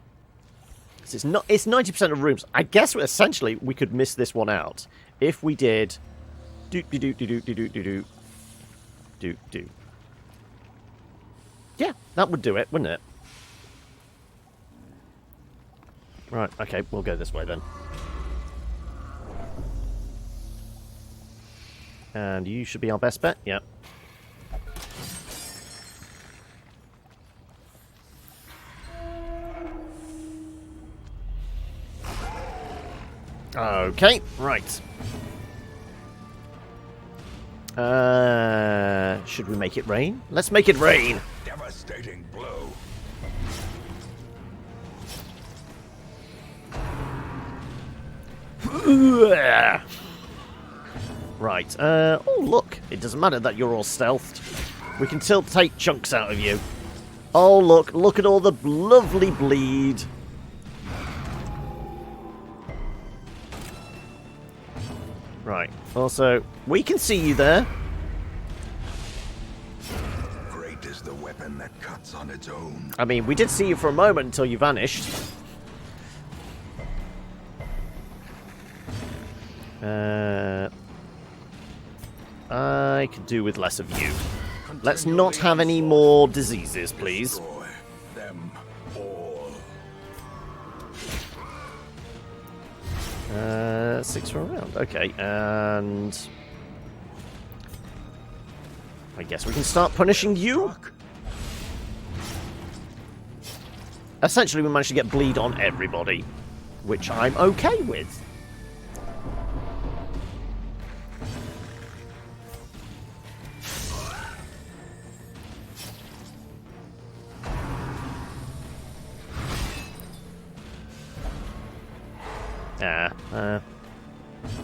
It's 90% of rooms. I guess essentially we could miss this one out. If we did... Do. Yeah, that would do it, wouldn't it? Right, okay, we'll go this way then. And you should be our best bet. Yep. Okay, right. Should we make it rain? Let's make it rain. Devastating blow. Right. Oh, look. It doesn't matter that you're all stealthed. We can still take chunks out of you. Oh, look. Look at all the lovely bleed. Right. Also, we can see you there. Great is the weapon that cuts on its own. I mean, we did see you for a moment until you vanished. I could do with less of you. Let's not have any more diseases, please. Destroy them all. 6 for a round. Okay, and I guess we can start punishing you. Essentially, we managed to get bleed on everybody, which I'm okay with.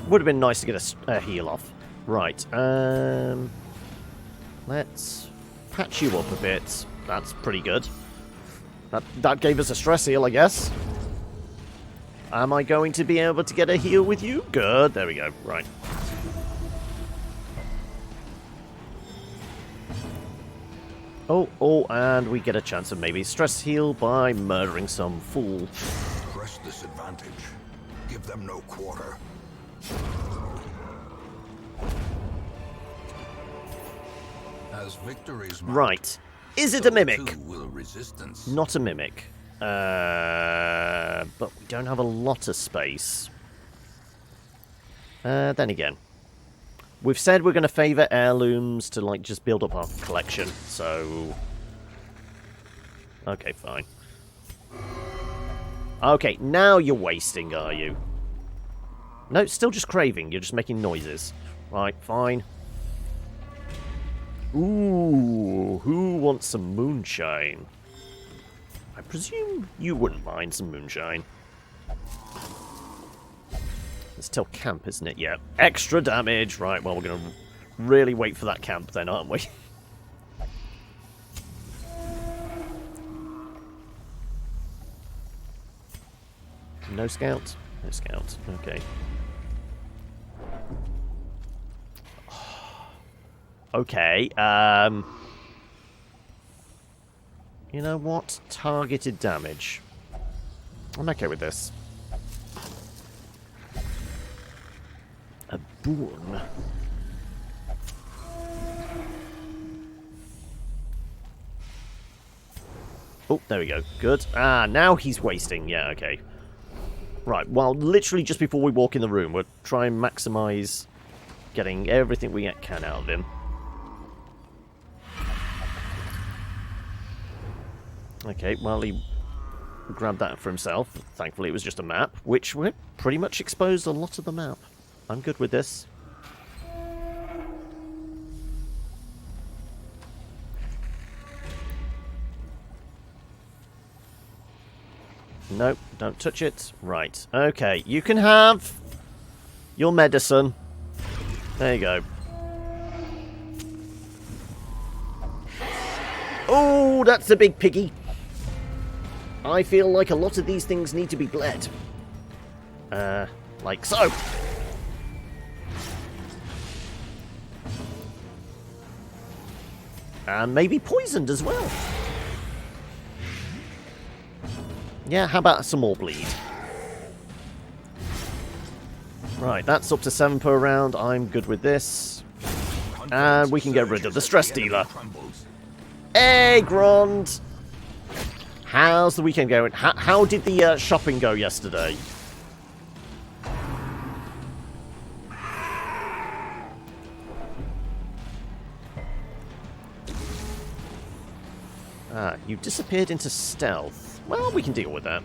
Would have been nice to get a heal off. Right, let's patch you up a bit. That's pretty good. That gave us a stress heal, I guess. Am I going to be able to get a heal with you? Good, there we go. Right. Oh, and we get a chance of maybe stress heal by murdering some fool. Press this advantage. Give them no quarter. As victories mount, Right. Is it a mimic? so too will resistance. Not a mimic. But we don't have a lot of space. Then again. We've said we're going to favour heirlooms to, like, just build up our collection, so... Okay, fine. Okay, now you're wasting, are you? No, it's still just craving. You're just making noises. Right, fine. Ooh, who wants some moonshine? I presume you wouldn't mind some moonshine. It's till camp, isn't it? Yeah. Extra damage. Right, well, we're going to really wait for that camp then, aren't we? No scout? No scout. Okay. Okay, you know what? Targeted damage. I'm okay with this. A boon. Oh, there we go. Good. Ah, now he's wasting. Yeah, okay. Right, well, literally just before we walk in the room, we'll try and maximize getting everything we can out of him. Okay, well, he grabbed that for himself. Thankfully, it was just a map, which would pretty much expose a lot of the map. I'm good with this. Nope, don't touch it. Right, okay, you can have your medicine. There you go. Oh, that's a big piggy. I feel like a lot of these things need to be bled. Like so. And maybe poisoned as well. Yeah, how about some more bleed? Right, that's up to 7 per round. I'm good with this. And we can get rid of the stress dealer. Hey, Grond! How's the weekend going? How did the shopping go yesterday? Ah, you disappeared into stealth. Well, we can deal with that.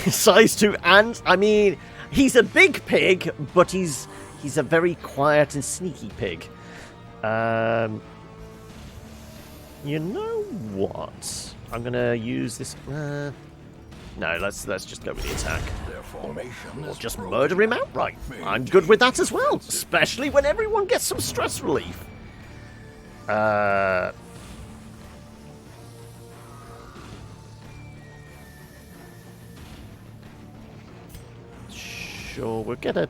Size 2 and I mean, he's a big pig, but he's a very quiet and sneaky pig. You know what? I'm gonna use this. No, let's just go with the attack. Or just murder him outright. I'm good with that as well, especially when everyone gets some stress relief. Sure, we'll get a...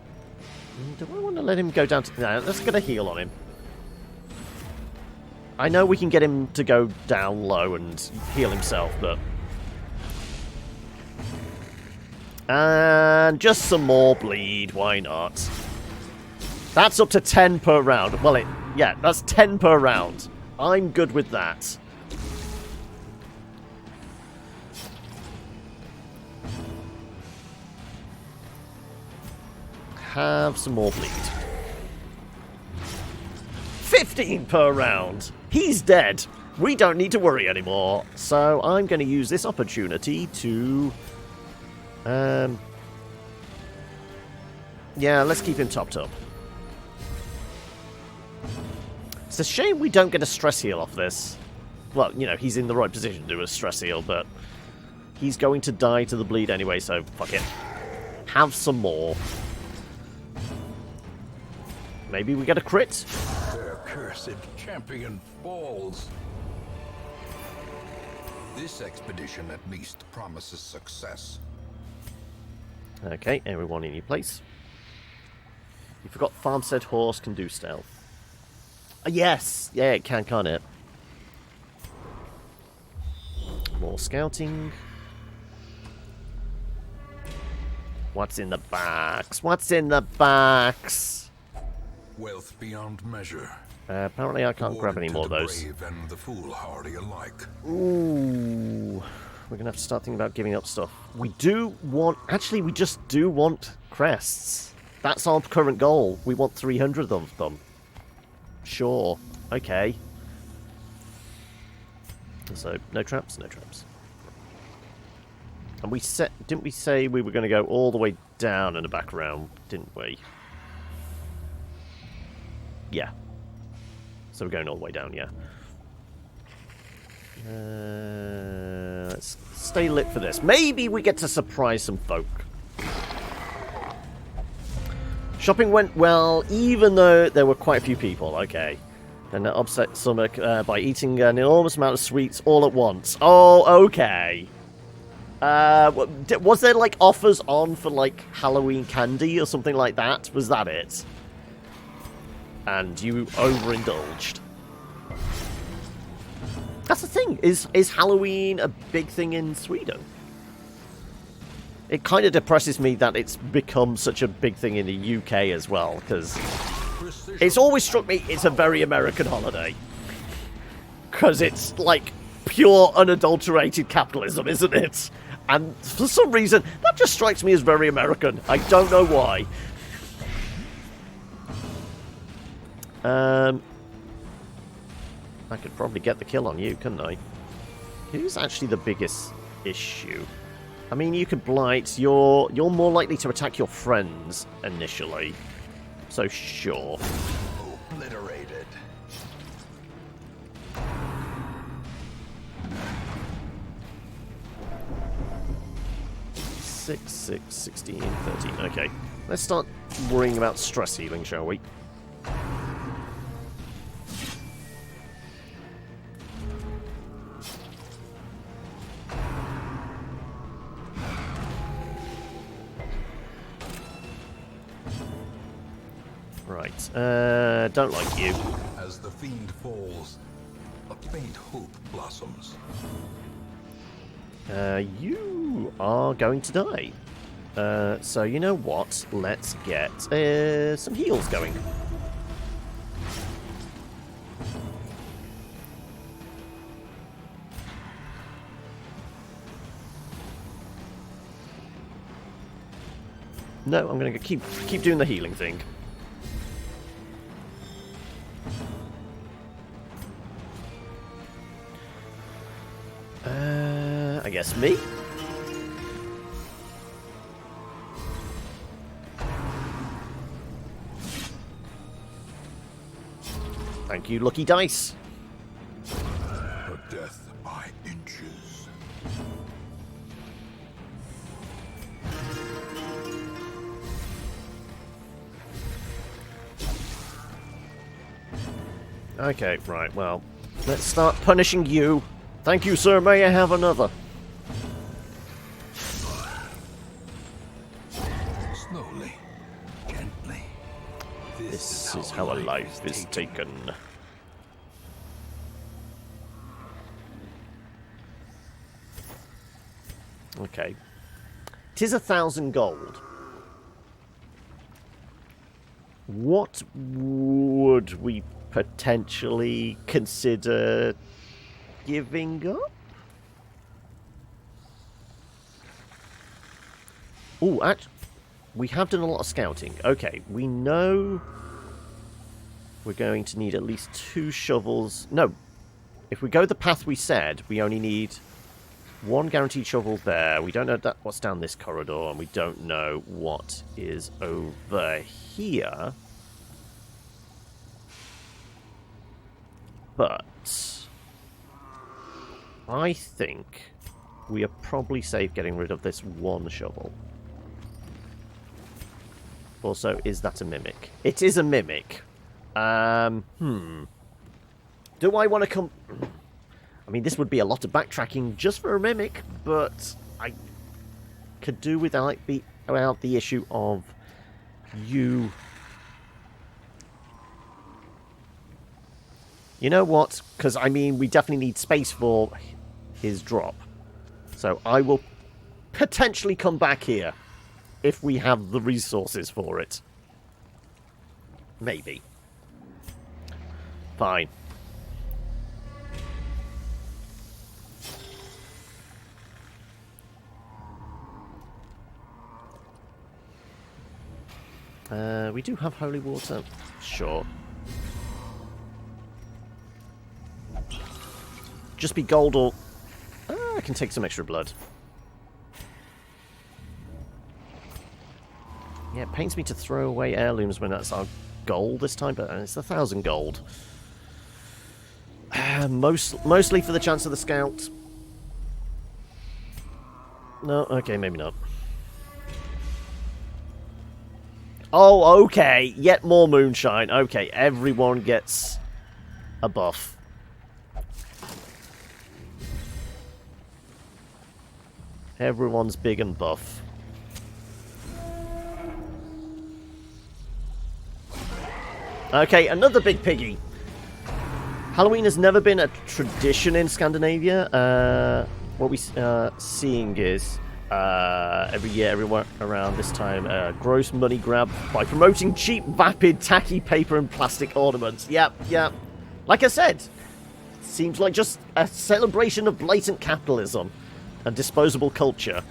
Do I want to let him go down to... No, let's get a heal on him. I know we can get him to go down low and heal himself, but... And just some more bleed, why not? That's up to 10 per round. Well, yeah, that's 10 per round. I'm good with that. Have some more bleed. 15 per round. He's dead. We don't need to worry anymore. So I'm going to use this opportunity to... yeah, let's keep him topped up. It's a shame we don't get a stress heal off this. Well, you know, he's in the right position to do a stress heal, but he's going to die to the bleed anyway, so fuck it. Have some more. Maybe we get a crit? Their cursed champion falls. This expedition at least promises success. Okay, everyone in your place. You forgot Farmstead Horse can do stealth. Yes! Yeah, it can, can't it? More scouting. What's in the box? What's in the box? Wealth beyond measure. Apparently I can't grab any more of those. Brave and the foolhardy alike. Ooh. We're going to have to start thinking about giving up stuff. We do want... Actually, we just do want crests. That's our current goal. We want 300 of them. Sure. Okay. So, no traps? No traps. And we set... Didn't we say we were going to go all the way down and back around? Didn't we? Yeah. So we're going all the way down, yeah. Let's stay lit for this. Maybe we get to surprise some folk. Shopping went well, even though there were quite a few people. Okay. And that upset stomach by eating an enormous amount of sweets all at once. Oh, okay. Was there, like, offers on for, like, Halloween candy or something like that? Was that it? And you overindulged. That's the thing. Is Halloween a big thing in Sweden? It kind of depresses me that it's become such a big thing in the UK as well, because it's always struck me it's a very American holiday. Because it's, like, pure, unadulterated capitalism, isn't it? And for some reason, that just strikes me as very American. I don't know why. I could probably get the kill on you, couldn't I? Who's actually the biggest issue? I mean, you could blight. You're more likely to attack your friends initially. So sure. Obliterated. 6, 6, 16, 13. Okay. Let's start worrying about stress healing, shall we? Right. Don't like you. As the fiend falls, a faint hope blossoms. You are going to die. So you know what? Let's get some heals going. No, I'm going to keep doing the healing thing. guess me. Thank you, lucky dice. A death by inches. Okay, right, well, let's start punishing you. Thank you, sir. May I have another? Slowly, gently. This is how a life is taken. Okay. 'Tis 1,000 gold. What would we potentially consider giving up? Oh, we have done a lot of scouting. Okay, we know we're going to need at least 2 shovels. No, if we go the path we said, we only need 1 guaranteed shovel there. We don't know what's down this corridor, and we don't know what is over here. But I think we are probably safe getting rid of this 1 shovel. Also, is that a mimic? It is a mimic. Do I want to come... I mean, this would be a lot of backtracking just for a mimic, but I could do without the issue of you... You know what? Because, I mean, we definitely need space for his drop. So I will potentially come back here if we have the resources for it. Maybe. Fine. We do have holy water. Sure. Just be gold or... I can take some extra blood. Yeah, it pains me to throw away heirlooms when that's our goal this time, but it's 1,000 gold. Mostly for the chance of the scout. No, okay, maybe not. Oh, okay, yet more moonshine. Okay, everyone gets a buff. Everyone's big and buff. Okay, another big piggy. Halloween has never been a tradition in Scandinavia. What we're seeing is every year, everywhere around this time, gross money grab by promoting cheap, vapid, tacky paper and plastic ornaments. Yep. Like I said, seems like just a celebration of blatant capitalism and disposable culture.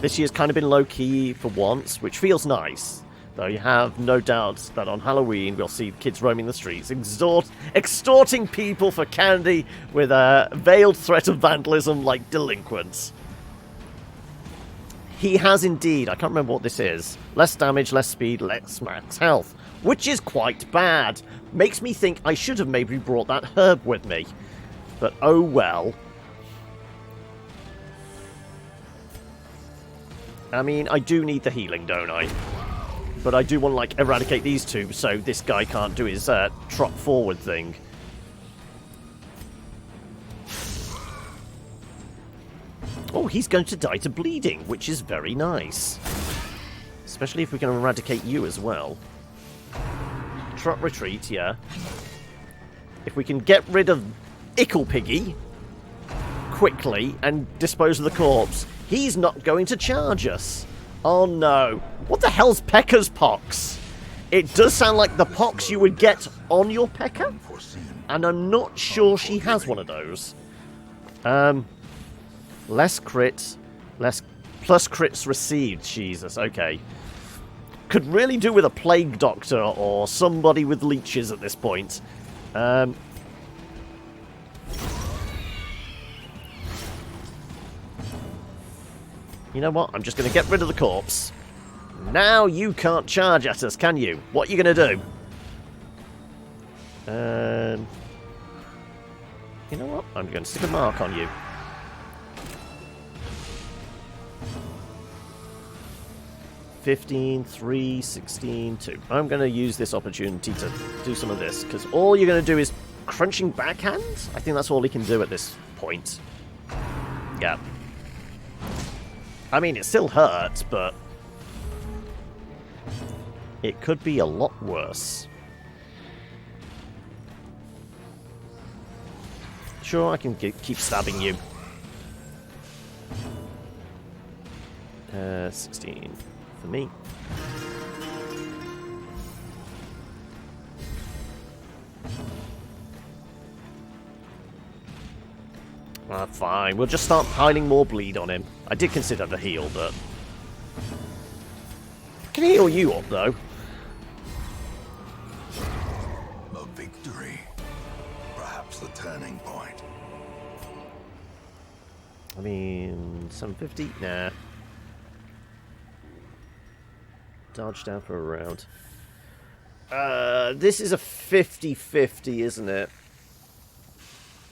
This year's kind of been low-key for once, which feels nice. Though you have no doubt that on Halloween we'll see kids roaming the streets, extorting people for candy with a veiled threat of vandalism like delinquents. He has indeed, I can't remember what this is, less damage, less speed, less max health, which is quite bad. Makes me think I should have maybe brought that herb with me. But oh well. I mean, I do need the healing, don't I? But I do want to, like, eradicate these two so this guy can't do his trot forward thing. Oh, he's going to die to bleeding, which is very nice. Especially if we can eradicate you as well. Trot retreat, yeah. If we can get rid of Ickle Piggy quickly and dispose of the corpse, he's not going to charge us. Oh no. What the hell's Pekka's pox? It does sound like the pox you would get on your Pekka, and I'm not sure she has one of those. Less crits, less plus crits received. Jesus, okay. Could really do with a plague doctor or somebody with leeches at this point. You know what? I'm just going to get rid of the corpse. Now you can't charge at us, can you? What are you going to do? You know what? I'm going to stick a mark on you. 15, 3, 16, 2. I'm going to use this opportunity to do some of this, because all you're going to do is crunching backhand? I think that's all he can do at this point. Yeah. I mean, it still hurts, but it could be a lot worse. Sure, I can keep stabbing you. 16 for me. Fine, we'll just start piling more bleed on him. I did consider the heal, but I can heal you up, though. A victory. Perhaps the turning point. I mean, 750? Nah. Dodge down for a round. This is a 50-50, isn't it?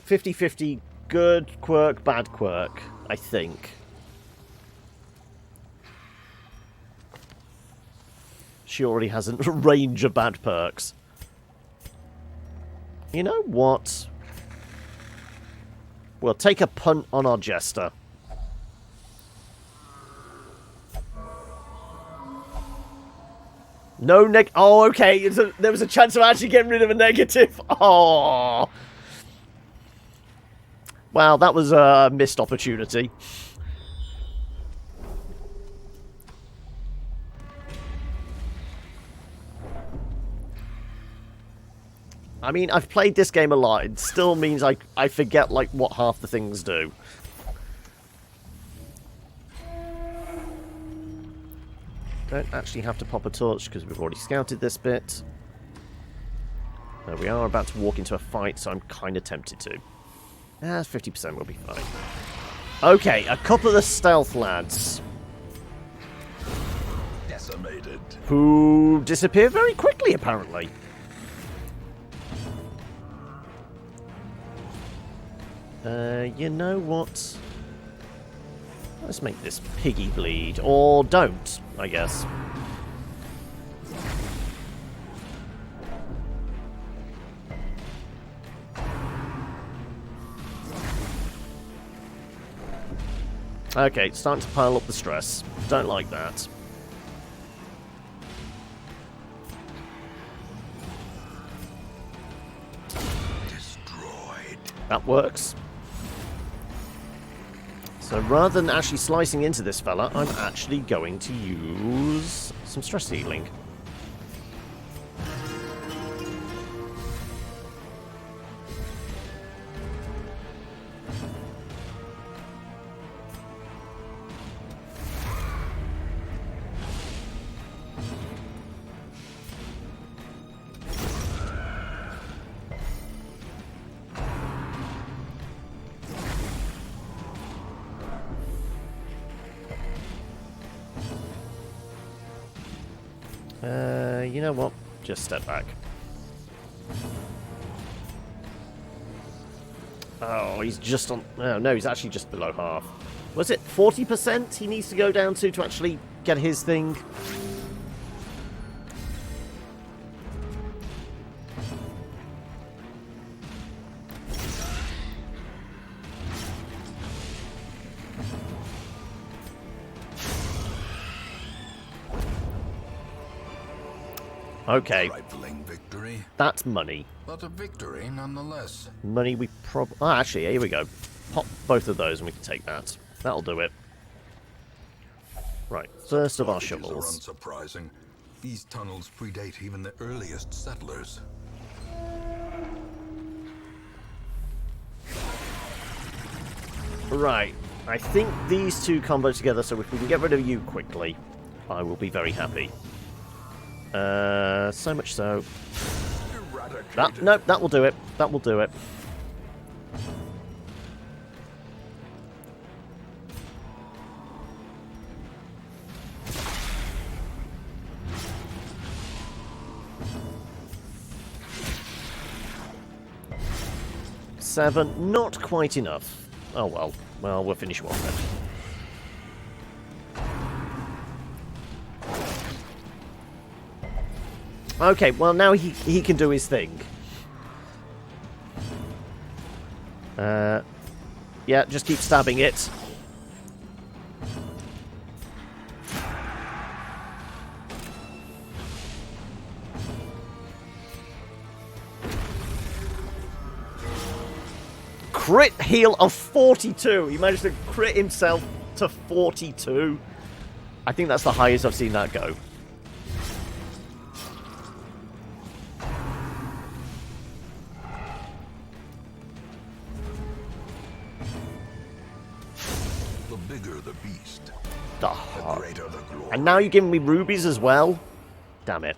50-50 good quirk, bad quirk, I think. She already has a range of bad perks. You know what? We'll take a punt on our Jester. No oh, okay. There was a chance of actually getting rid of a negative. Oh. Wow, that was a missed opportunity. I mean, I've played this game a lot. It still means I forget, like, what half the things do. Don't actually have to pop a torch because we've already scouted this bit. We are about to walk into a fight, so I'm kind of tempted to. 50% will be fine. Okay, a couple of the stealth lads. Decimated. Who disappear very quickly, apparently. You know what? Let's make this piggy bleed. Or don't, I guess. Okay, it's starting to pile up the stress. Don't like that. Destroyed. That works. So rather than actually slicing into this fella, I'm actually going to use some stress healing. You know what? Just step back. Oh, he's just on... Oh, no, he's actually just below half. Was it 40% he needs to go down to actually get his thing? Okay. Trifling victory, That's money. but a victory nonetheless. Money we Oh, actually, here we go. Pop both of those and we can take that. That'll do it. Right, first of our Blockages shovels. are unsurprising. These tunnels predate even the earliest settlers. Right, I think these two combo together, so if we can get rid of you quickly, I will be very happy. So much so. No, that will do it. That will do it. 7. Not quite enough. Oh well. Well, we'll finish one then. Okay, well now he can do his thing. Yeah, just keep stabbing it. Crit heal of 42. He managed to crit himself to 42. I think that's the highest I've seen that go. The bigger the beast, the greater the glory. And now you're giving me rubies as well? Damn it.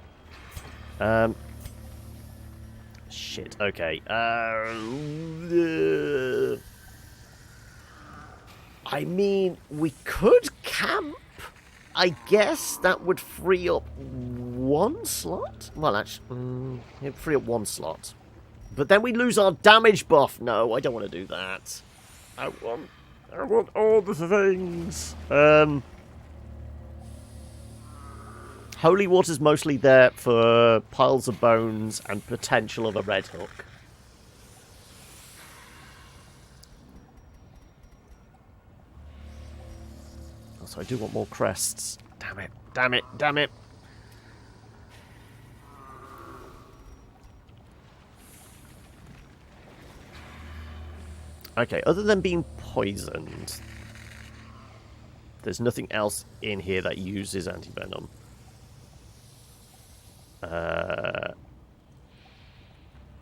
Shit, okay. I mean, we could camp. I guess that would free up one slot? Well, actually, it'd free up one slot. But then we lose our damage buff. No, I don't want to do that. I want all the things. Holy water's mostly there for piles of bones and potential of a red hook. Also, I do want more crests. Damn it, damn it, damn it. Okay, other than being poisoned, there's nothing else in here that uses anti-venom.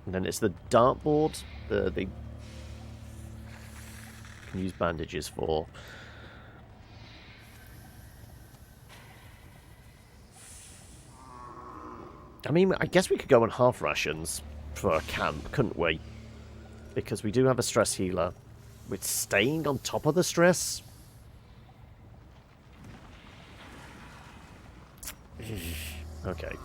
And then it's the dartboard. They can use bandages for. I mean, I guess we could go on half rations for a camp, couldn't we? Because we do have a stress healer. With staying on top of the stress. Okay.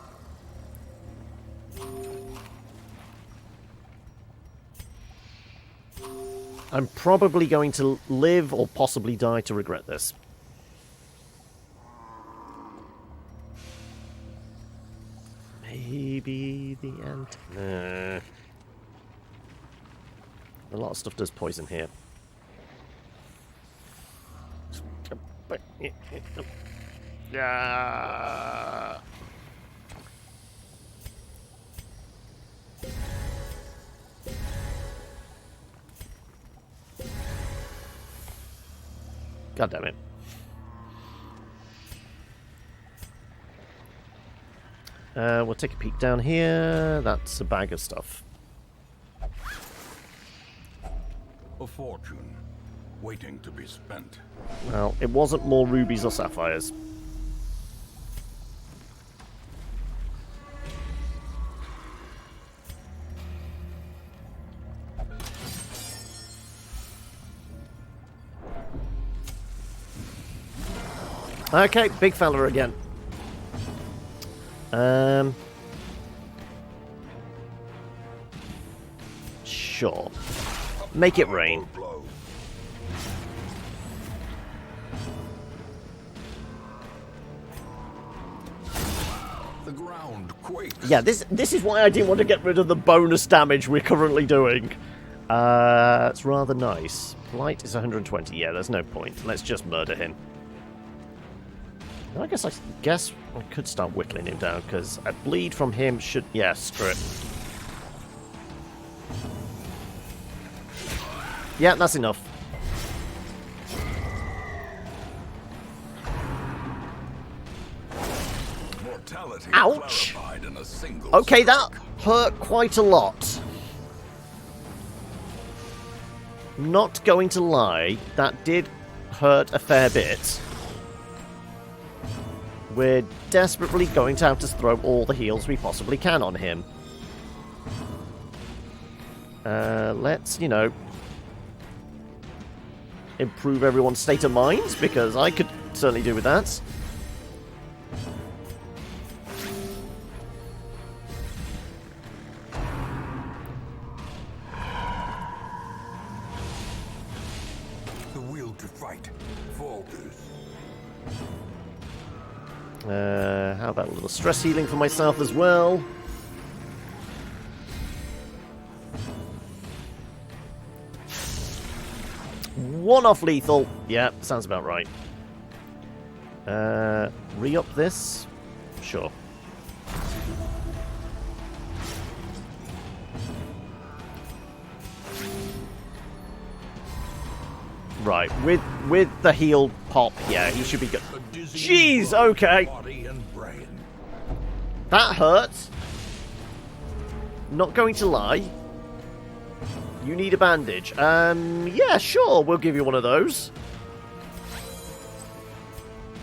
I'm probably going to live or possibly die to regret this. Maybe the end. Nah. A lot of stuff does poison here. Yeah. God damn it. We'll take a peek down here. That's a bag of stuff. A fortune waiting to be spent. Well, it wasn't more rubies or sapphires. Okay, big fella again. Sure. Make it rain. The ground quakes. Yeah, this is why I didn't want to get rid of the bonus damage we're currently doing. It's rather nice. Light is 120. Yeah, there's no point. Let's just murder him. I guess I could start whittling him down, because a bleed from him should... Yeah, screw it. Yeah, that's enough. Mortality Ouch! in a single Okay, that stroke. hurt quite a lot. Not going to lie, that did hurt a fair bit. We're desperately going to have to throw all the heals we possibly can on him. Let's, you know, improve everyone's state of mind, because I could certainly do with that. right. Focus. How about a little stress healing for myself as well? One off lethal. Yeah, sounds about right. Re-up this? Sure. Right, with the heal pop, yeah, he should be good. Jeez, okay. That hurts. Not going to lie. You need a bandage. Yeah, sure, we'll give you one of those.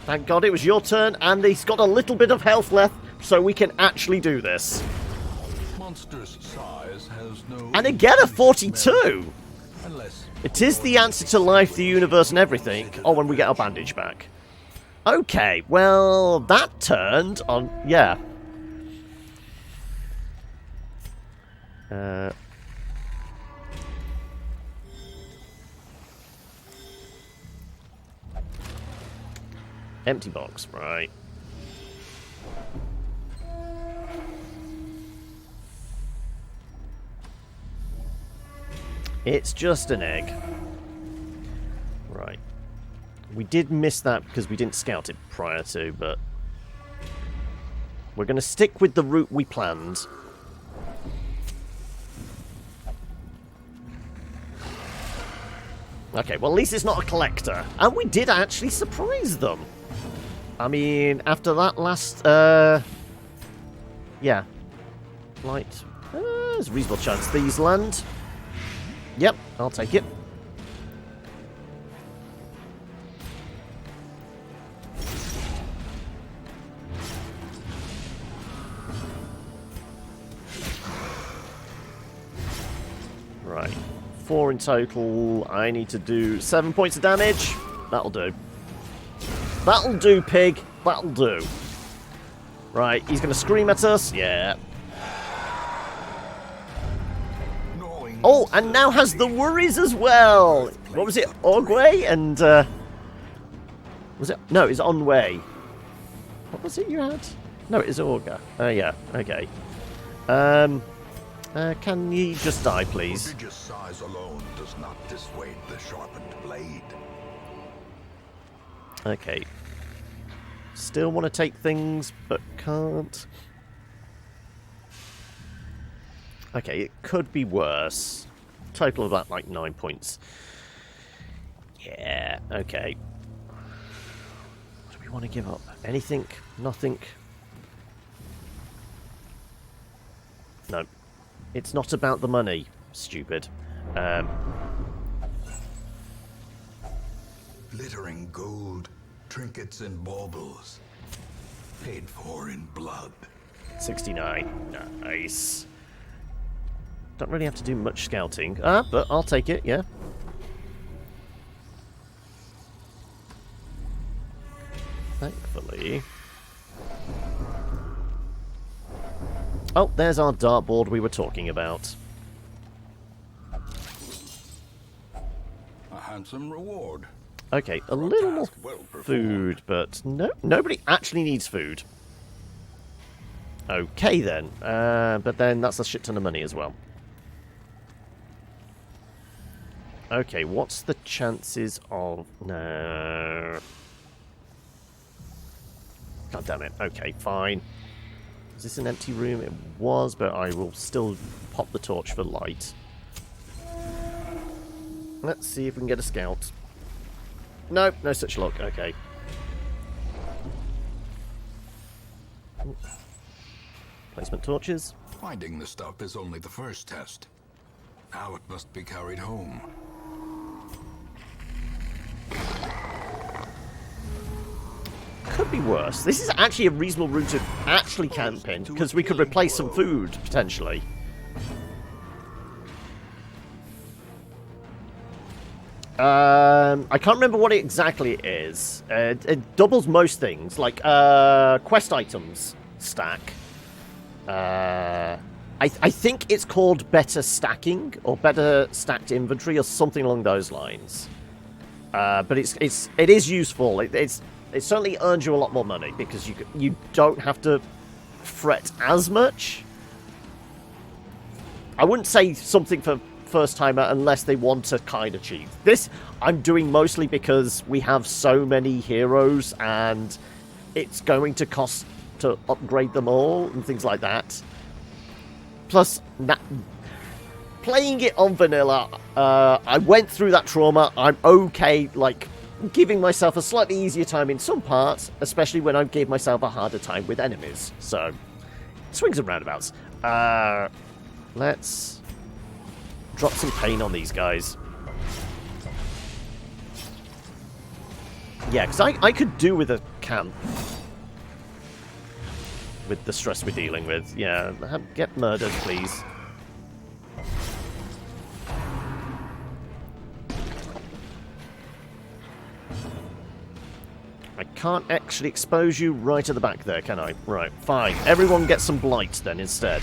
Thank God it was your turn, and he's got a little bit of health left, so we can actually do this. Monstrous size has no... And again a 42! It is the answer to life, the universe, and everything. Oh, when we get our bandage back. Okay, well, that turned on... Yeah. Empty box, right. It's just an egg. Right. We did miss that because we didn't scout it prior to, but... We're going to stick with the route we planned. Okay, well at least it's not a collector. And we did actually surprise them. I mean, after that last... Yeah. Light. There's a reasonable chance these land. Yep, I'll take it. Right. 4 in total. I need to do 7 points of damage. That'll do. That'll do, pig. That'll do. Right, he's going to scream at us. Yeah. Oh, and now has the worries as well. What was it? Ogway and... was it? No, it's Onway. What was it you had? No, it is Auga. Yeah, okay. Can you just die, please? Prodigious size alone does not dissuade the sharpened blade. Okay. Still want to take things, but can't. Okay, it could be worse. Total of that, like, 9 points. Yeah, okay. What do we want to give up? Anything? Nothing? No. It's not about the money. Stupid. Glittering gold, trinkets and baubles. Paid for in blood. 69. Nice. Don't really have to do much scouting. But I'll take it, yeah. Thankfully. Oh, there's our dartboard we were talking about. A handsome reward. Okay, a little more food, but no, nobody actually needs food. Okay then, but then that's a shit ton of money as well. Okay, what's the chances of... No... God damn it. Okay, fine. Is this an empty room? It was, but I will still pop the torch for light. Let's see if we can get a scout. Nope, no such luck. Okay. Placement torches. Finding the stuff is only the first test. Now it must be carried home. Could be worse. This is actually a reasonable route to actually camp in, because we could replace some food, potentially. I can't remember what it exactly is. It doubles most things, like quest items stack. I think it's called better stacking, or better stacked inventory, or something along those lines. But it is useful. It certainly earns you a lot more money because you don't have to fret as much. I wouldn't say something for first timer unless they want to kind of cheat. This I'm doing mostly because we have so many heroes and it's going to cost to upgrade them all and things like that. Plus, playing it on vanilla, I went through that trauma. I'm okay, like, giving myself a slightly easier time in some parts, especially when I gave myself a harder time with enemies. So, swings and roundabouts. Let's drop some pain on these guys. Yeah, because I could do with a camp. With the stress we're dealing with. Yeah, get murdered, please. I can't actually expose you right at the back there, can I? Right, fine. Everyone gets some blight then instead.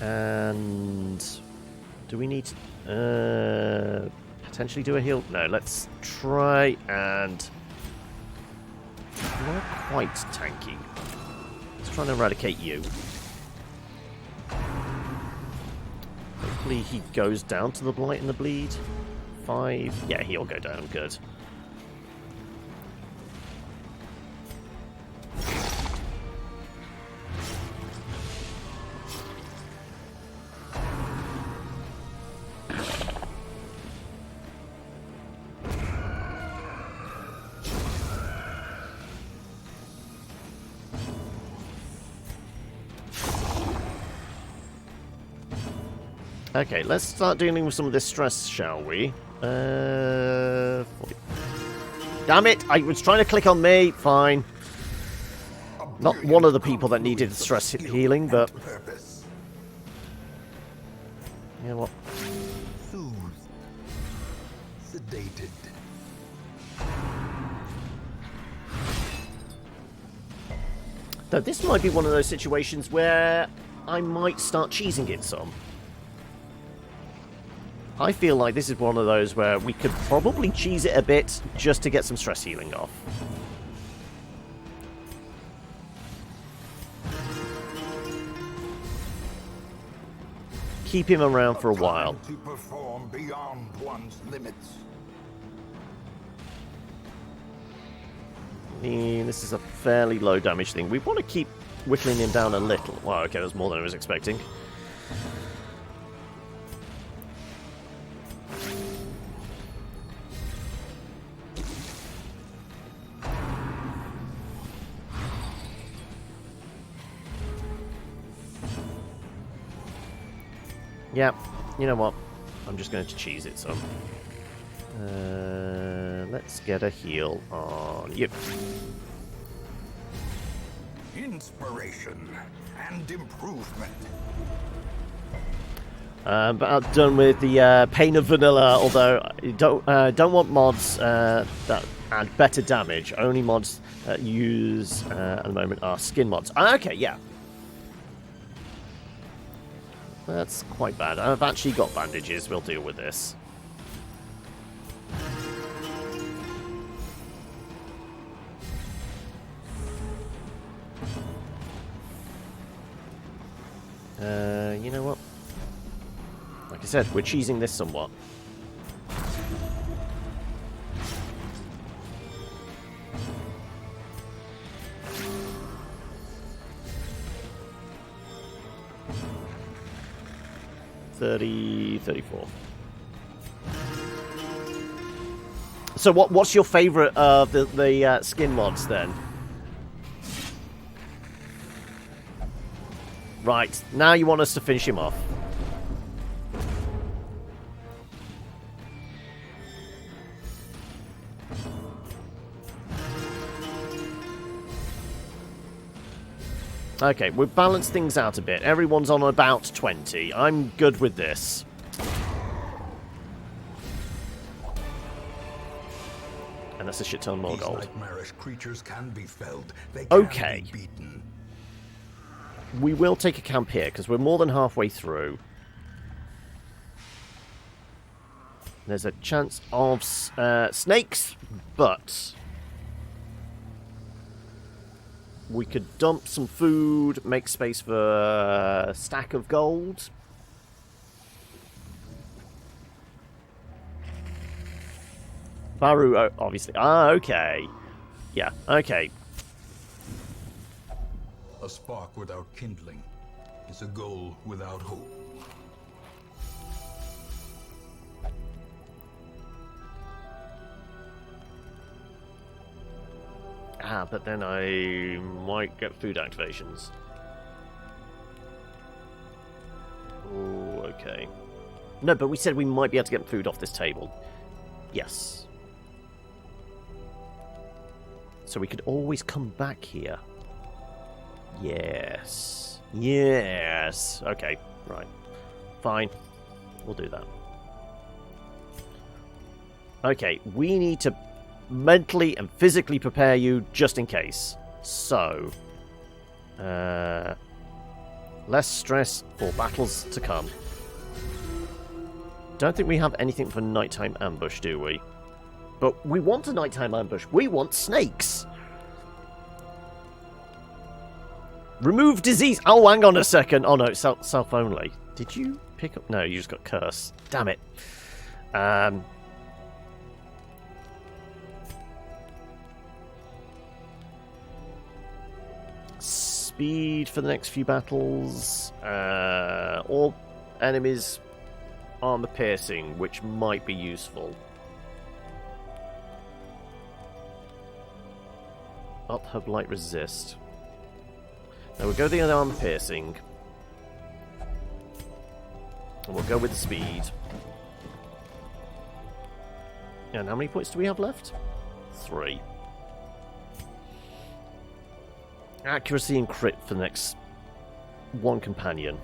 And do we need to potentially do a heal? No, let's try and not quite tanky. Let's try and eradicate you. Hopefully he goes down to the blight and the bleed. 5. Yeah, he'll go down. Good. Okay, let's start dealing with some of this stress, shall we? 40. Damn it! I was trying to click on me. Fine. Not one of the people that needed stress healing, but... You know what? Soothed. Sedated. Though this might be one of those situations where I might start cheesing it some. I feel like this is one of those where we could probably cheese it a bit just to get some stress healing off. Keep him around for a while. To perform beyond one's limits. This is a fairly low damage thing. We want to keep whittling him down a little. Wow, okay, that's more than I was expecting. Yeah, you know what? I'm just going to cheese it some. Let's get a heal on you. Inspiration and improvement. About done with the pain of vanilla. Although you don't want mods that add better damage. Only mods that use at the moment are skin mods. Okay, yeah. That's quite bad. I've actually got bandages. We'll deal with this. You know what? Like I said, we're cheesing this somewhat. $34. So what's your favourite of the skin mods then? Right, now you want us to finish him off. Okay, we've balanced things out a bit. Everyone's on about 20. I'm good with this. And that's a shit ton more gold. Nightmarish creatures can be felled. They Okay. can be beaten. We will take a camp here, because we're more than halfway through. There's a chance of snakes, but we could dump some food, make space for a stack of gold. Baru, obviously. Ah, okay. Yeah, okay. A spark without kindling is a goal without hope. Ah, but then I might get food activations. Oh, okay. No, but we said we might be able to get food off this table. Yes. So we could always come back here. Yes. Yes. Okay, right. Fine. We'll do that. Okay, we need to mentally and physically prepare you just in case. So, less stress for battles to come. Don't think we have anything for nighttime ambush, do we? But we want a nighttime ambush. We want snakes. Remove disease. Oh, hang on a second. Oh no, it's self only. Did you pick up? No, you just got curse. Damn it. Speed for the next few battles. All enemies armor piercing, which might be useful. Up hub light resist. Now we'll go the other armor piercing. And we'll go with the speed. And how many points do we have left? 3. Accuracy and crit for the next one companion.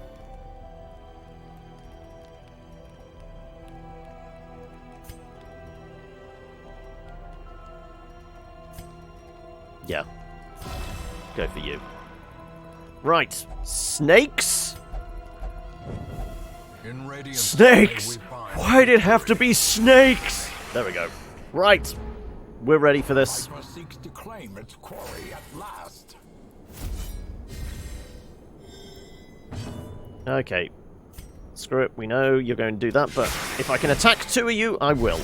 Yeah. Go for you. Right. Snakes? In Radiant Snakes! Why did it have to be snakes? There we go. Right. We're ready for this. Viper seeks to claim its quarry at last. Okay. Screw it. We know you're going to do that, but if I can attack 2 of you, I will.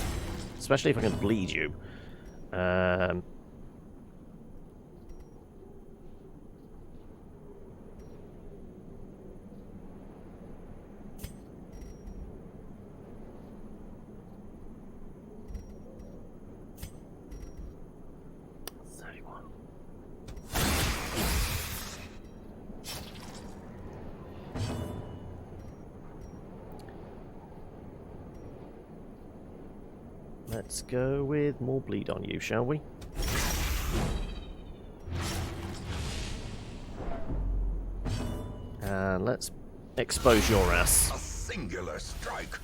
Especially if I can bleed you. Let's go with more bleed on you, shall we? And let's expose your ass. A singular strike.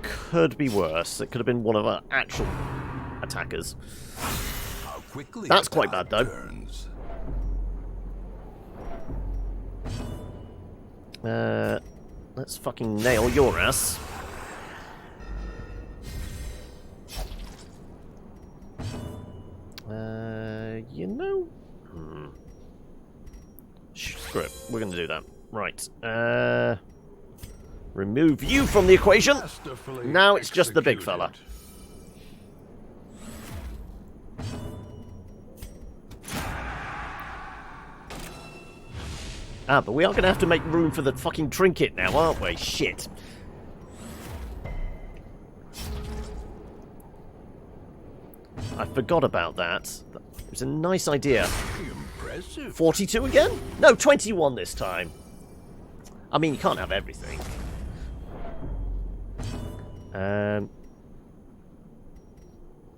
Could be worse. It could have been one of our actual attackers. How quickly That's quite bad, though. turns. Let's fucking nail your ass. You know... Screw it. We're going to do that. Right. Remove you from the equation. Now it's just the big fella. Ah, but we are going to have to make room for the fucking trinket now, aren't we? Shit. I forgot about that. It was a nice idea. Impressive. 42 again? No, 21 this time. I mean, you can't have everything.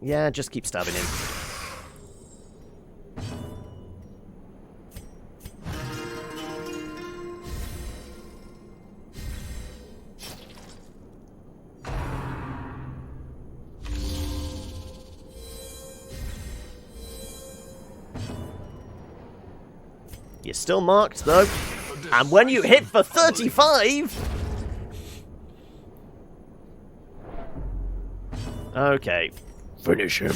Yeah, just keep stabbing him. You're still marked, though. And when you hit for 35... Okay. Finish him.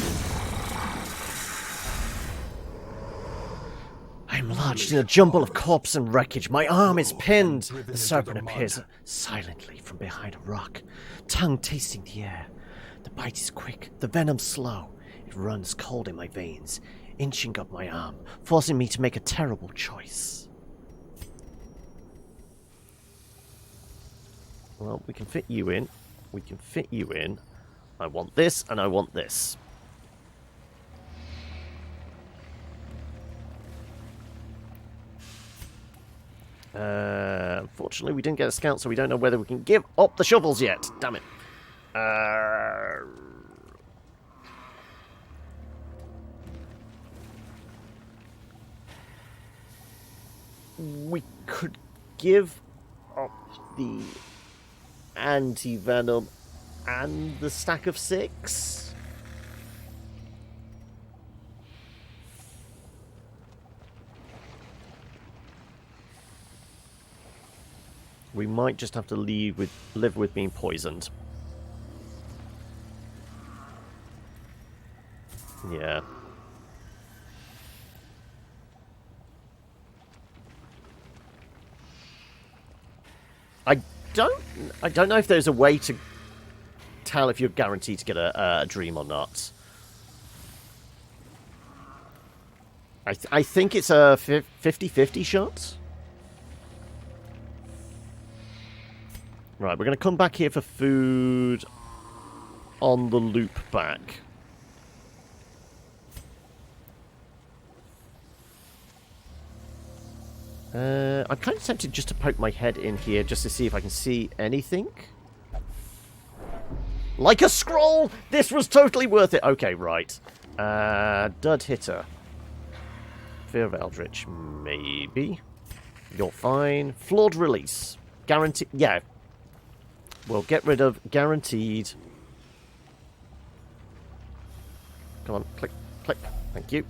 I'm lodged in a jumble of corpse and wreckage. My arm is pinned. The serpent appears silently from behind a rock, tongue tasting the air. The bite is quick, the venom slow. It runs cold in my veins, inching up my arm, forcing me to make a terrible choice. Well, we can fit you in. We can fit you in. I want this, and I want this. Unfortunately, we didn't get a scout, so we don't know whether we can give up the shovels yet. Damn it. We could give up the anti-venom and the stack of 6. We might just have to live with being poisoned. Yeah. I don't know if there's a way to tell if you're guaranteed to get a dream or not. I think it's a 50-50 shot. Right, we're going to come back here for food on the loop back. I'm kind of tempted just to poke my head in here just to see if I can see anything. Like a scroll! This was totally worth it! Okay, right. Dud hitter. Fear of Eldritch, maybe. You're fine. Flawed release. Guaranteed. Yeah. We'll get rid of guaranteed. Come on, click, click. Thank you.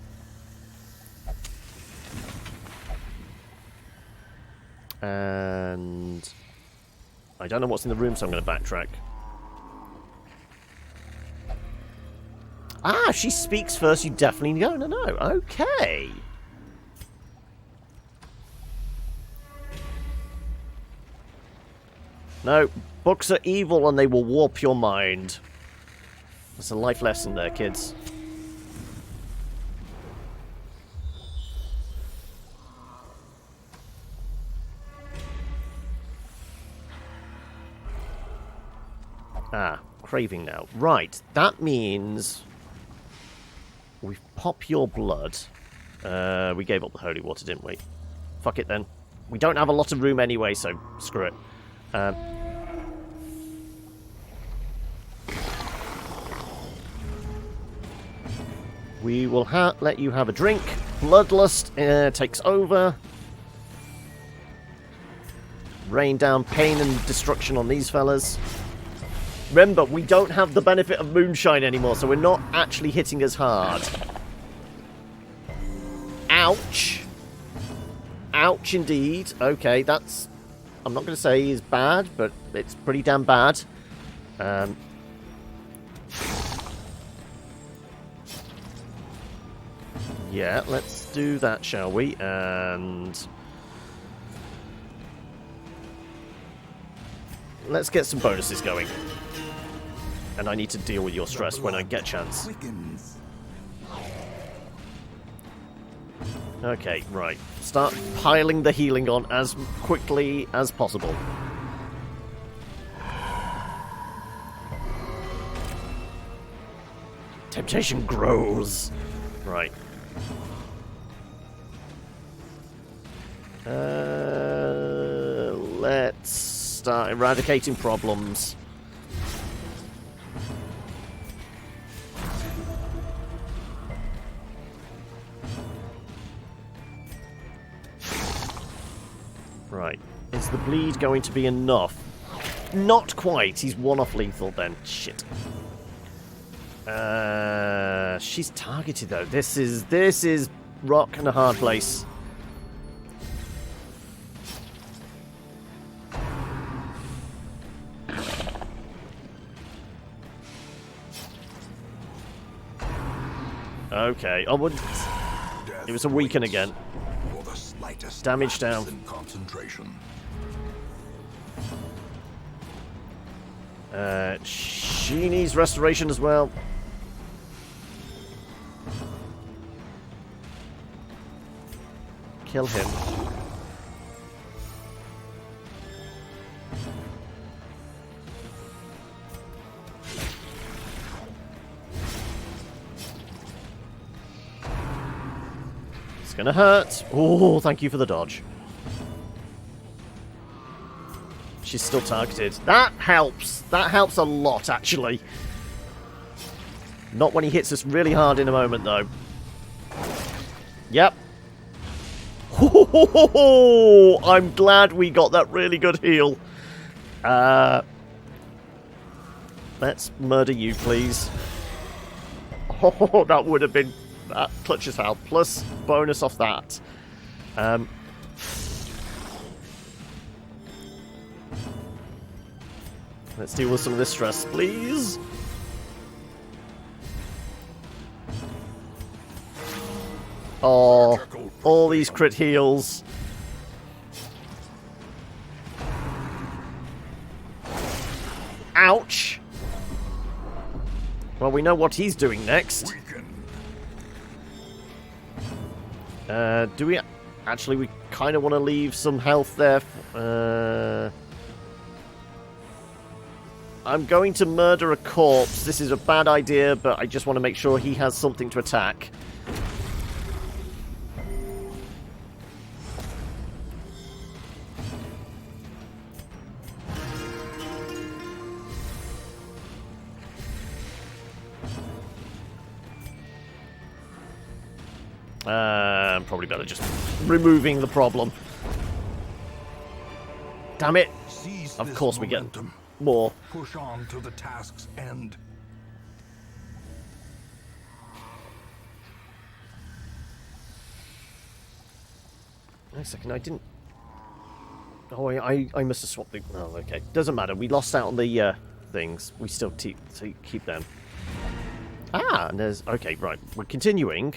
And I don't know what's in the room, so I'm going to backtrack. Ah, if she speaks first, you definitely go. No, no. Okay. No, books are evil and they will warp your mind. That's a life lesson there, kids. Ah, craving now. Right, that means we pop your blood. We gave up the holy water, didn't we? Fuck it then. We don't have a lot of room anyway, so screw it. We will let you have a drink. Bloodlust takes over. Rain down pain and destruction on these fellas. Remember, we don't have the benefit of moonshine anymore, so we're not actually hitting as hard. Ouch. Ouch indeed. Okay, that's... I'm not going to say is bad, but it's pretty damn bad. Yeah, let's do that, shall we? And... let's get some bonuses going. And I need to deal with your stress when I get a chance. Okay, right. Start piling the healing on as quickly as possible. Temptation grows. Right. Let's start eradicating problems. Right. Is the bleed going to be enough? Not quite. He's one off lethal then. Shit. She's targeted though. This is rock and a hard place. Okay. Oh, it was a weaken again. For the slightest Damage lapse down. in concentration. She needs restoration as well. Kill him. It's gonna hurt. Oh, thank you for the dodge. She's still targeted. That helps. That helps a lot, actually. Not when he hits us really hard in a moment, though. Yep. I'm glad we got that really good heal. Let's murder you, please. Oh, that would have been... That clutches health. Plus bonus off that. Let's deal with some of this stress, please. Oh, all these crit heals. Ouch. Well, we know what he's doing next. Do we... Actually, we kind of want to leave some health there. I'm going to murder a corpse. This is a bad idea, but I just want to make sure he has something to attack. Probably better just removing the problem. Damn it! Of course we get more. Push on to the task's end. Wait a second, I didn't... Oh, I must have swapped the... Oh, okay. Doesn't matter. We lost out on the things. We still keep them. Ah, and there's... Okay, right. We're continuing.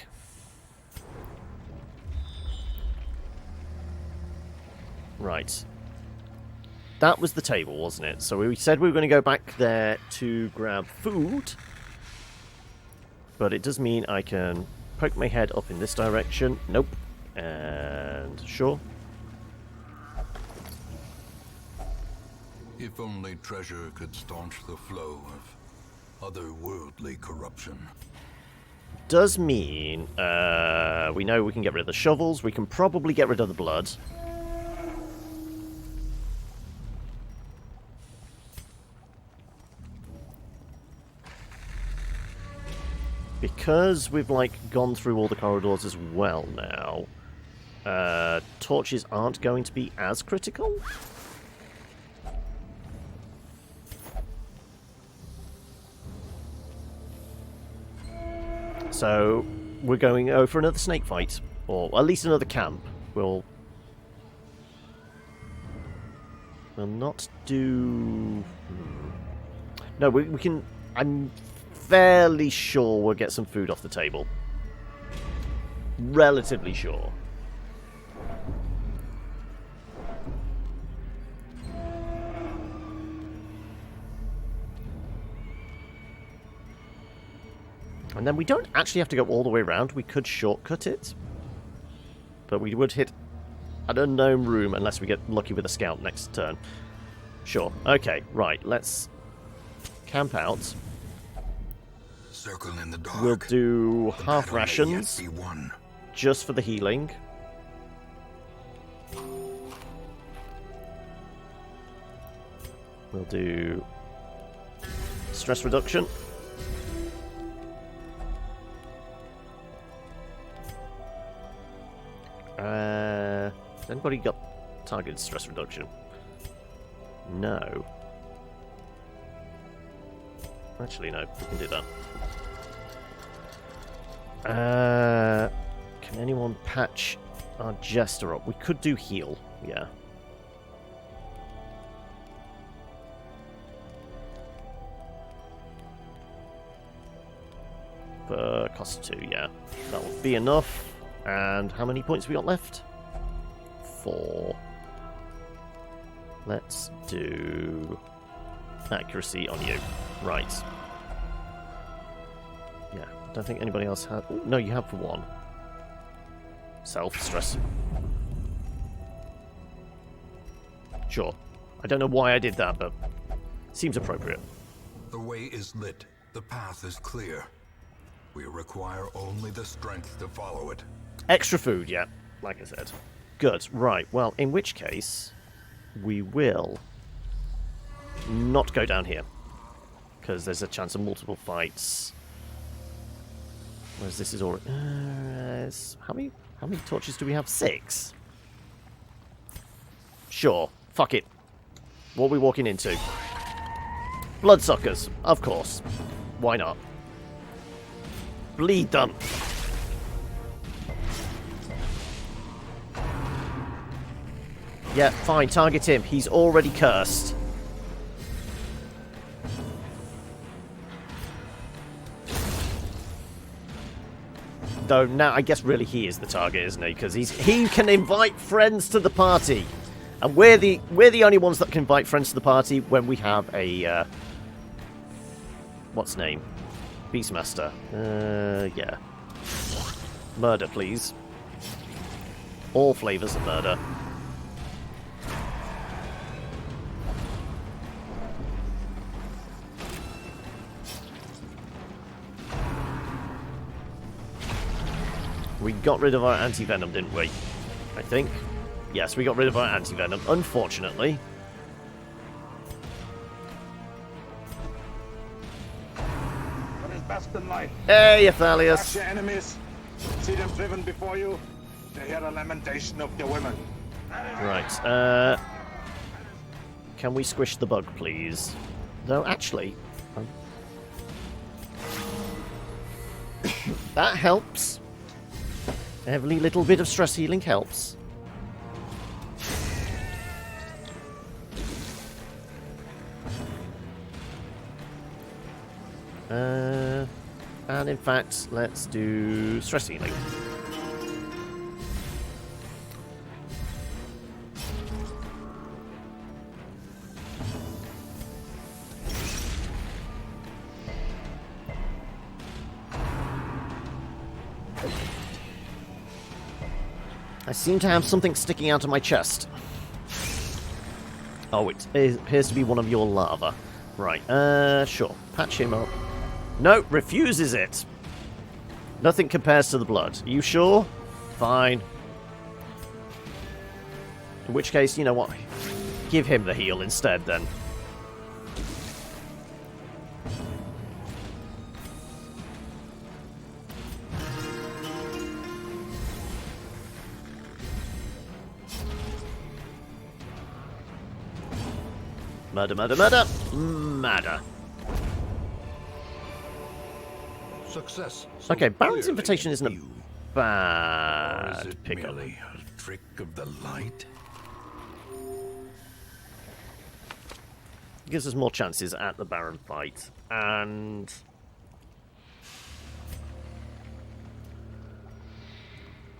Right. That was the table, wasn't it? So we said we were going to go back there to grab food. But it does mean I can poke my head up in this direction. Nope. And sure. If only treasure could staunch the flow of otherworldly corruption. Does mean we know we can get rid of the shovels. We can probably get rid of the blood. Because we've, like, gone through all the corridors as well now, torches aren't going to be as critical. So, we're going over for another snake fight. Or at least another camp. We'll not do... No, we can... I'm fairly sure we'll get some food off the table. Relatively sure. And then we don't actually have to go all the way around. We could shortcut it. But we would hit an unknown room unless we get lucky with a scout next turn. Sure. Okay, right. Let's camp out. Circle in the dark. We'll do half rations just for the healing. We'll do stress reduction. Has anybody got targeted stress reduction? No. Actually, no. We can do that. Can anyone patch our Jester up? We could do heal, yeah. copper, cost 2, yeah. That will be enough. And how many points we got left? 4. Let's do accuracy on you. Right. Yeah, I don't think anybody else had... Ooh, no, you have for 1. Self-stress. Sure. I don't know why I did that, but seems appropriate. The way is lit. The path is clear. We require only the strength to follow it. Extra food, yeah. Like I said. Good. Right. Well, in which case, we will not go down here. Because there's a chance of multiple fights. Whereas this is already... how many torches do we have? 6? Sure. Fuck it. What are we walking into? Bloodsuckers. Of course. Why not? Bleed them. Yeah, fine. Target him. He's already cursed. Though now, I guess really he is the target, isn't he? Because he can invite friends to the party, and we're the only ones that can invite friends to the party when we have a what's name, Beastmaster. Yeah. Murder, please. All flavors of murder. We got rid of our anti-venom, didn't we? I think. Yes, we got rid of our anti-venom, unfortunately. What is best in life? Hey, Athalius. Catch your enemies, see them driven before you, to hear the lamentation of the women. Right, can we squish the bug, please? No, actually... that helps. Every little bit of stress healing helps. And in fact, let's do stress healing. I seem to have something sticking out of my chest. Oh, it appears to be one of your lava. Right, sure. Patch him up. No, refuses it. Nothing compares to the blood. Are you sure? Fine. In which case, you know what? Give him the heal instead, then. Murder, murder, murder! Murder. Success. Okay, Baron's clearly invitation isn't a you. Or bad is it pickup. merely a trick of the light? Gives us more chances at the Baron fight, and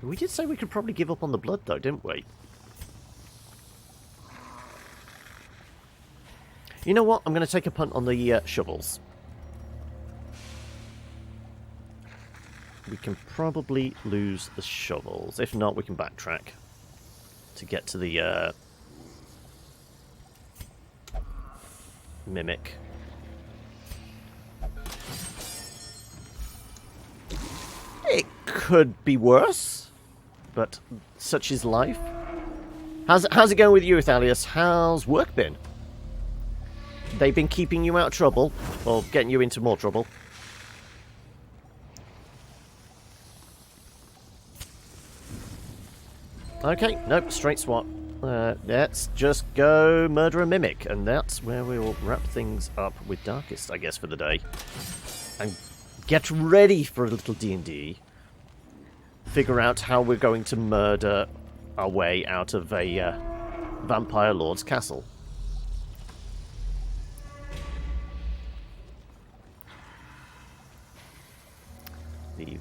we did say we could probably give up on the blood, though, didn't we? You know what? I'm going to take a punt on the shovels. We can probably lose the shovels. If not, we can backtrack to get to the mimic. It could be worse, but such is life. How's it going with you, Athalius? How's work been? They've been keeping you out of trouble, or getting you into more trouble? Okay, nope, straight swap. Let's just go murder a mimic, and that's where we'll wrap things up with Darkest, I guess, for the day. And get ready for a little D&D. Figure out how we're going to murder our way out of a vampire lord's castle.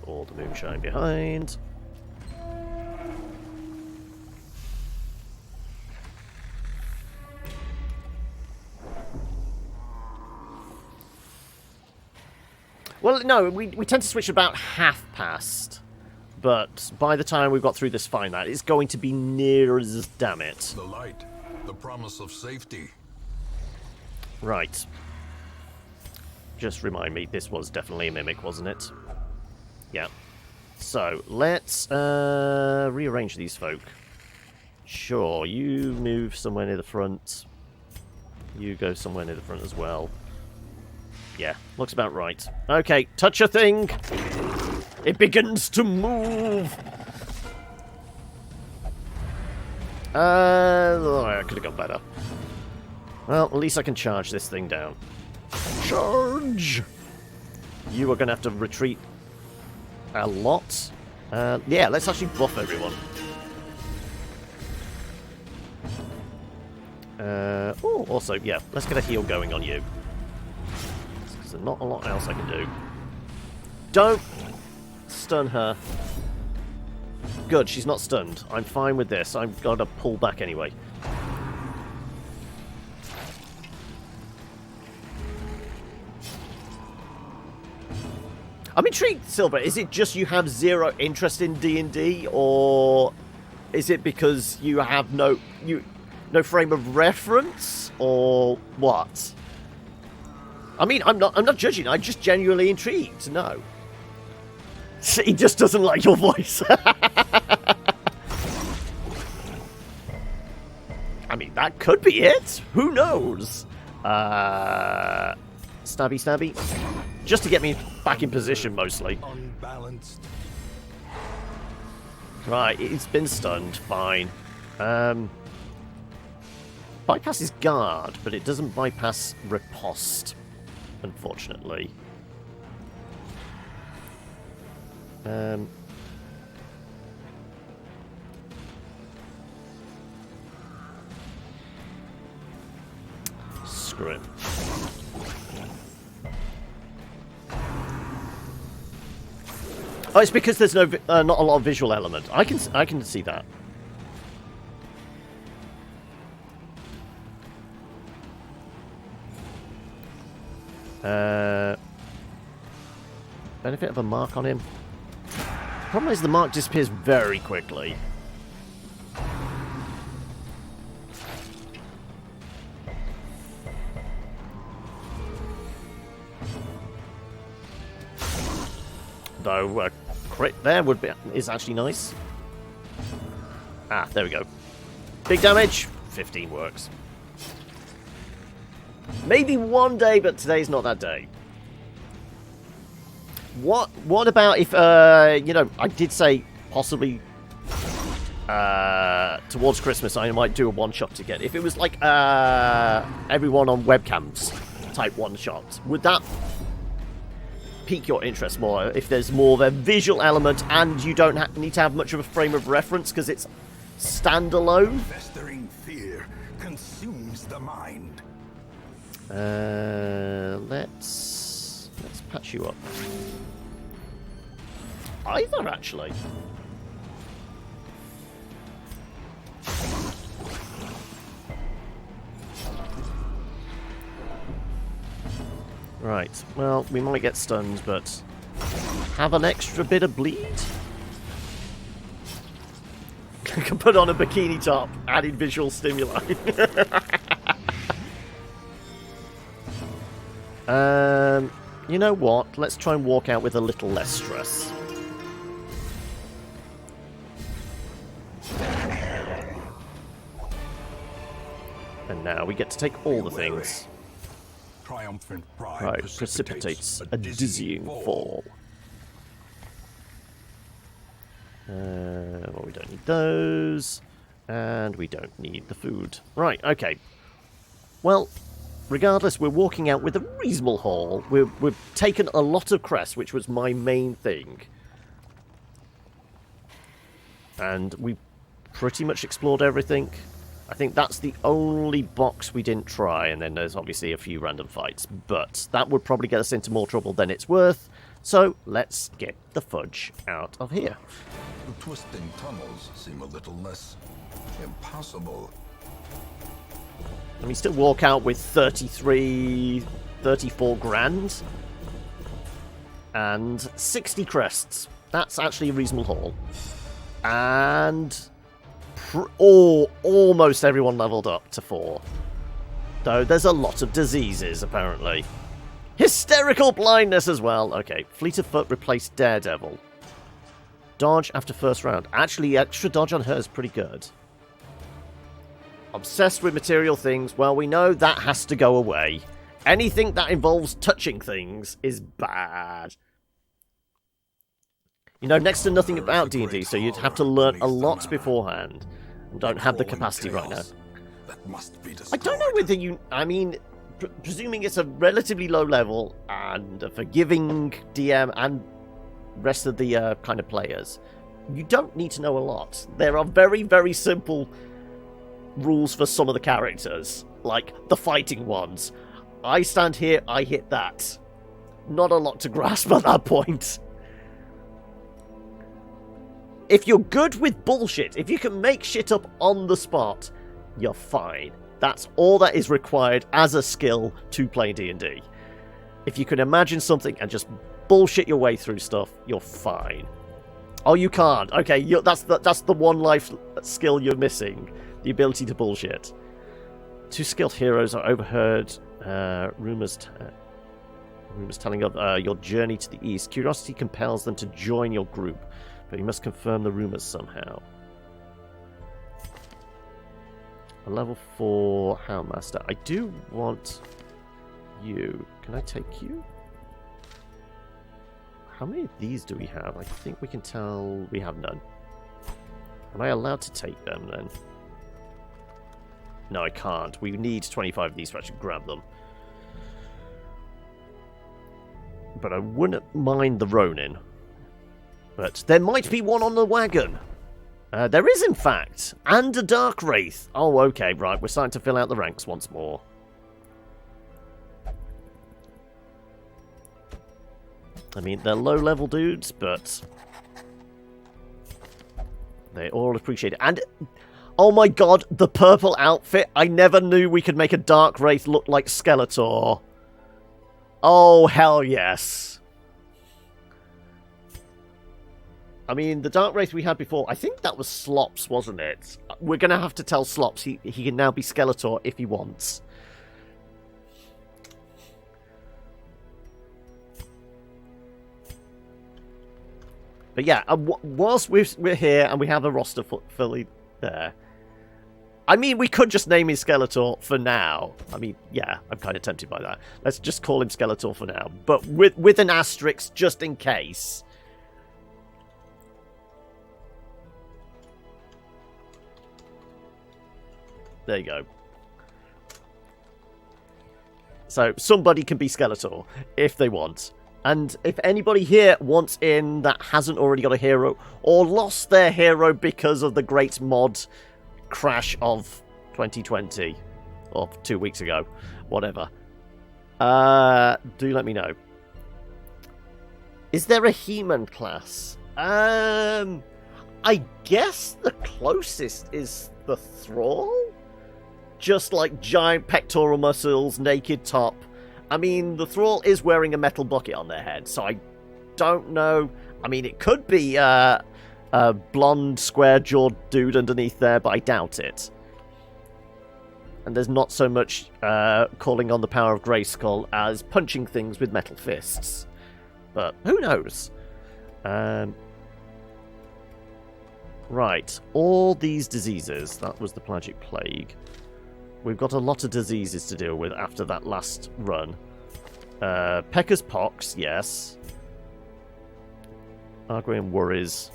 all the moonshine behind. Well, no, we tend to switch about half past. But by the time we've got through this fine night, it's going to be near as damn it. The light, the promise of safety. Right. Just remind me, this was definitely a mimic, wasn't it? Yeah. So, let's rearrange these folk. Sure, you move somewhere near the front. You go somewhere near the front as well. Yeah, looks about right. Okay, touch a thing! It begins to move! I could have gone better. Well, at least I can charge this thing down. Charge! You are going to have to retreat a lot. Yeah, let's actually buff everyone. Oh, also, yeah, let's get a heal going on you. There's not a lot else I can do. Don't stun her. Good, she's not stunned. I'm fine with this. I've got to pull back anyway. I'm intrigued, Silver. Is it just you have zero interest in D&D, or is it because you have no frame of reference, or what? I mean, I'm not judging. I'm just genuinely intrigued to know. He just doesn't like your voice. I mean, that could be it. Who knows? Stabby, stabby. Just to get me back in position, mostly. Unbalanced. Right, it's been stunned. Fine. Bypasses guard, but it doesn't bypass riposte, unfortunately. Screw it. Oh, it's because there's no, not a lot of visual element. I can see that. Benefit of a mark on him. Problem is the mark disappears very quickly. Though a crit there is actually nice. Ah, there we go. Big damage. 15 works. Maybe one day, but today's not that day. What about if, you know, I did say possibly towards Christmas I might do a one-shot again. If it was like everyone on webcams type one-shot, would that pique your interest more? If there's more of a visual element and you don't need to have much of a frame of reference because it's standalone? Festering fear consumes the mind. Let's patch you up. Either, actually. Right, well, we might get stunned, but have an extra bit of bleed? I can put on a bikini top, added visual stimuli. You know what? Let's try and walk out with a little less stress. And now we get to take all the things. Triumphant pride Right, precipitates a dizzying fall. Well, we don't need those. And we don't need the food. Right, okay. Well, regardless, we're walking out with a reasonable haul. We've taken a lot of crest, which was my main thing. And we pretty much explored everything. I think that's the only box we didn't try, and then there's obviously a few random fights. But that would probably get us into more trouble than it's worth. So let's get the fudge out of here. The twisting tunnels seem a little less impossible. And we still walk out with 34 grand. And 60 crests. That's actually a reasonable haul. And almost everyone leveled up to 4. Though there's a lot of diseases, apparently. Hysterical blindness as well. Okay, Fleet of Foot replaced Daredevil. Dodge after first round. Actually, extra dodge on her is pretty good. Obsessed with material things. Well, we know that has to go away. Anything that involves touching things is bad. You know next to nothing about D&D, so you'd have to learn a lot beforehand. And don't have the capacity right now. I don't know whether you... I mean, presuming it's a relatively low level and a forgiving DM and rest of the kind of players, you don't need to know a lot. There are very, very simple rules for some of the characters, like the fighting ones. I stand here, I hit that. Not a lot to grasp at that point. If you're good with bullshit, if you can make shit up on the spot, you're fine. That's all that is required as a skill to play D&D. If you can imagine something and just bullshit your way through stuff, you're fine. Oh, you can't. Okay, that's the one life skill you're missing. The ability to bullshit. 2 skilled heroes are overheard rumors telling of your journey to the east. Curiosity compels them to join your group, but you must confirm the rumors somehow. A level 4 Houndmaster. I do want you. Can I take you? How many of these do we have? I think we can tell we have none. Am I allowed to take them then? No, I can't. We need 25 of these to actually grab them. But I wouldn't mind the Ronin. But there might be one on the wagon. There is, in fact. And a Dark Wraith. Oh, okay, right. We're starting to fill out the ranks once more. I mean, they're low-level dudes, but they all appreciate it. And, oh my god, the purple outfit. I never knew we could make a Dark Wraith look like Skeletor. Oh, hell yes. I mean, the Dark Wraith we had before, I think that was Slops, wasn't it? We're going to have to tell Slops he can now be Skeletor if he wants. But yeah, whilst we're here and we have a roster fully there, I mean, we could just name him Skeletor for now. I mean, yeah, I'm kind of tempted by that. Let's just call him Skeletor for now. But with an asterisk, just in case. There you go. So, somebody can be Skeletor, if they want. And if anybody here wants in that hasn't already got a hero, or lost their hero because of the great mod crash of 2020, or 2 weeks ago, whatever, do let me know. Is there a He-Man class? I guess the closest is the Thrall? Just like giant pectoral muscles, naked top. I mean, the Thrall is wearing a metal bucket on their head, so I don't know. I mean, it could be a blonde, square-jawed dude underneath there, but I doubt it. And there's not so much calling on the power of Grayskull as punching things with metal fists. But who knows? Right, all these diseases. That was the Pelagic Plague. We've got a lot of diseases to deal with after that last run. Pecker's Pox, yes. Arguing Worries.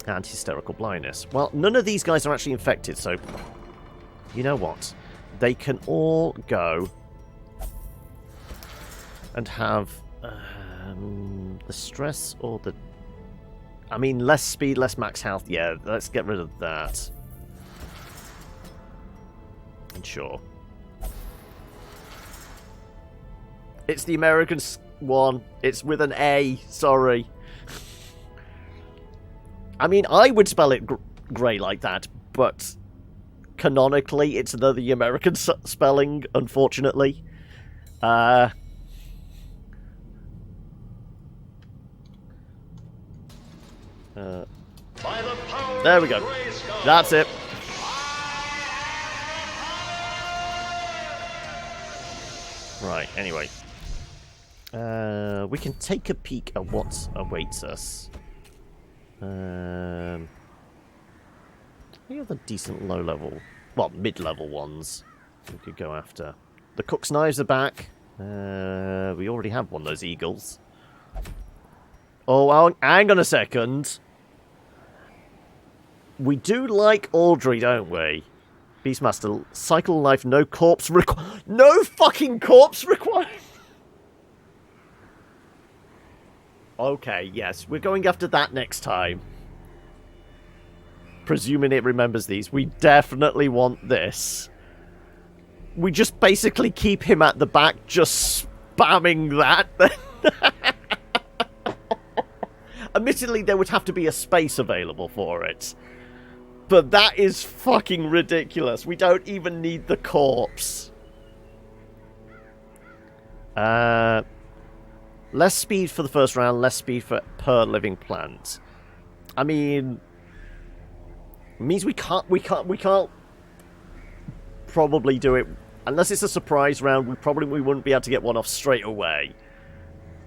And Hysterical Blindness. Well, none of these guys are actually infected, so... You know what? They can all go... and have... the stress or the... I mean, less speed, less max health. Yeah, let's get rid of that. And sure. It's the American one. It's with an A. Sorry. I mean, I would spell it grey like that, but canonically, it's the American spelling, unfortunately. There we go. That's it. Right, anyway. We can take a peek at what awaits us. Any other decent low-level... Well, mid-level ones we could go after. The cook's knives are back. We already have one of those eagles. Oh, hang on a second. We do like Audrey, don't we? Beastmaster, cycle life, no corpse required. No fucking corpse required! Okay, yes, we're going after that next time. Presuming it remembers these. We definitely want this. We just basically keep him at the back, just spamming that. Admittedly, there would have to be a space available for it. But that is fucking ridiculous. We don't even need the corpse. Less speed for the first round, less speed per living plant. I mean, it means we can't probably do it unless it's a surprise round. We wouldn't be able to get one off straight away.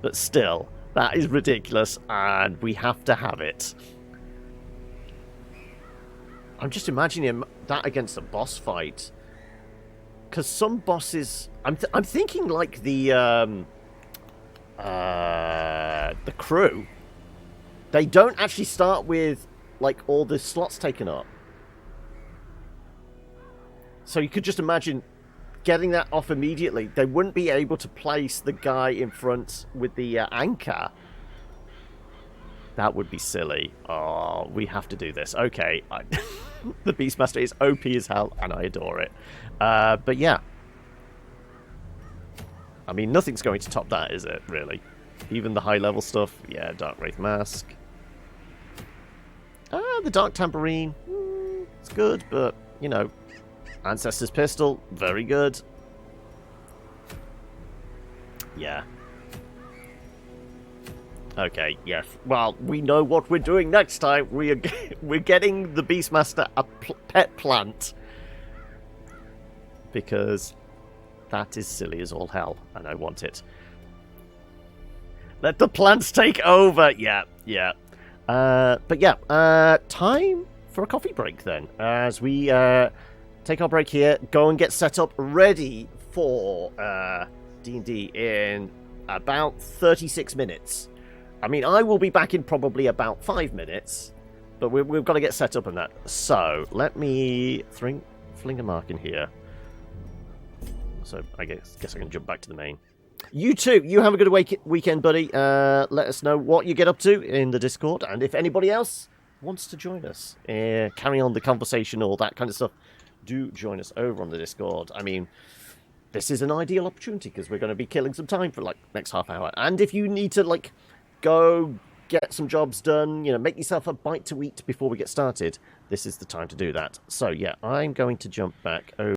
But still, that is ridiculous, and we have to have it. I'm just imagining that against a boss fight, because some bosses, I'm thinking like the crew, they don't actually start with like all the slots taken up. So you could just imagine getting that off immediately. They wouldn't be able to place the guy in front with the anchor. That would be silly. Oh, we have to do this. Okay. The Beastmaster is OP as hell, and I adore it. But yeah. I mean, nothing's going to top that, is it, really? Even the high-level stuff. Yeah, Dark Wraith Mask. The Dark Tambourine. It's good, but, you know. Ancestor's Pistol. Very good. Yeah. Okay, yes. Well, we know what we're doing next time. We're getting the Beastmaster a pet plant. Because that is silly as all hell, and I want it. Let the plants take over! Yeah, yeah. But yeah, time for a coffee break then. As we take our break here, go and get set up, ready for D&D in about 36 minutes. I mean, I will be back in probably about 5 minutes, but we've got to get set up on that. So, let me fling a mark in here. So, I guess I can jump back to the main. You too, you have a good weekend, buddy. Let us know what you get up to in the Discord, and if anybody else wants to join us, carry on the conversation, all that kind of stuff, do join us over on the Discord. I mean, this is an ideal opportunity, because we're going to be killing some time for, like, next half hour. And if you need to, like, go get some jobs done, you know, make yourself a bite to eat before we get started, this is the time to do that. So, yeah, I'm going to jump back over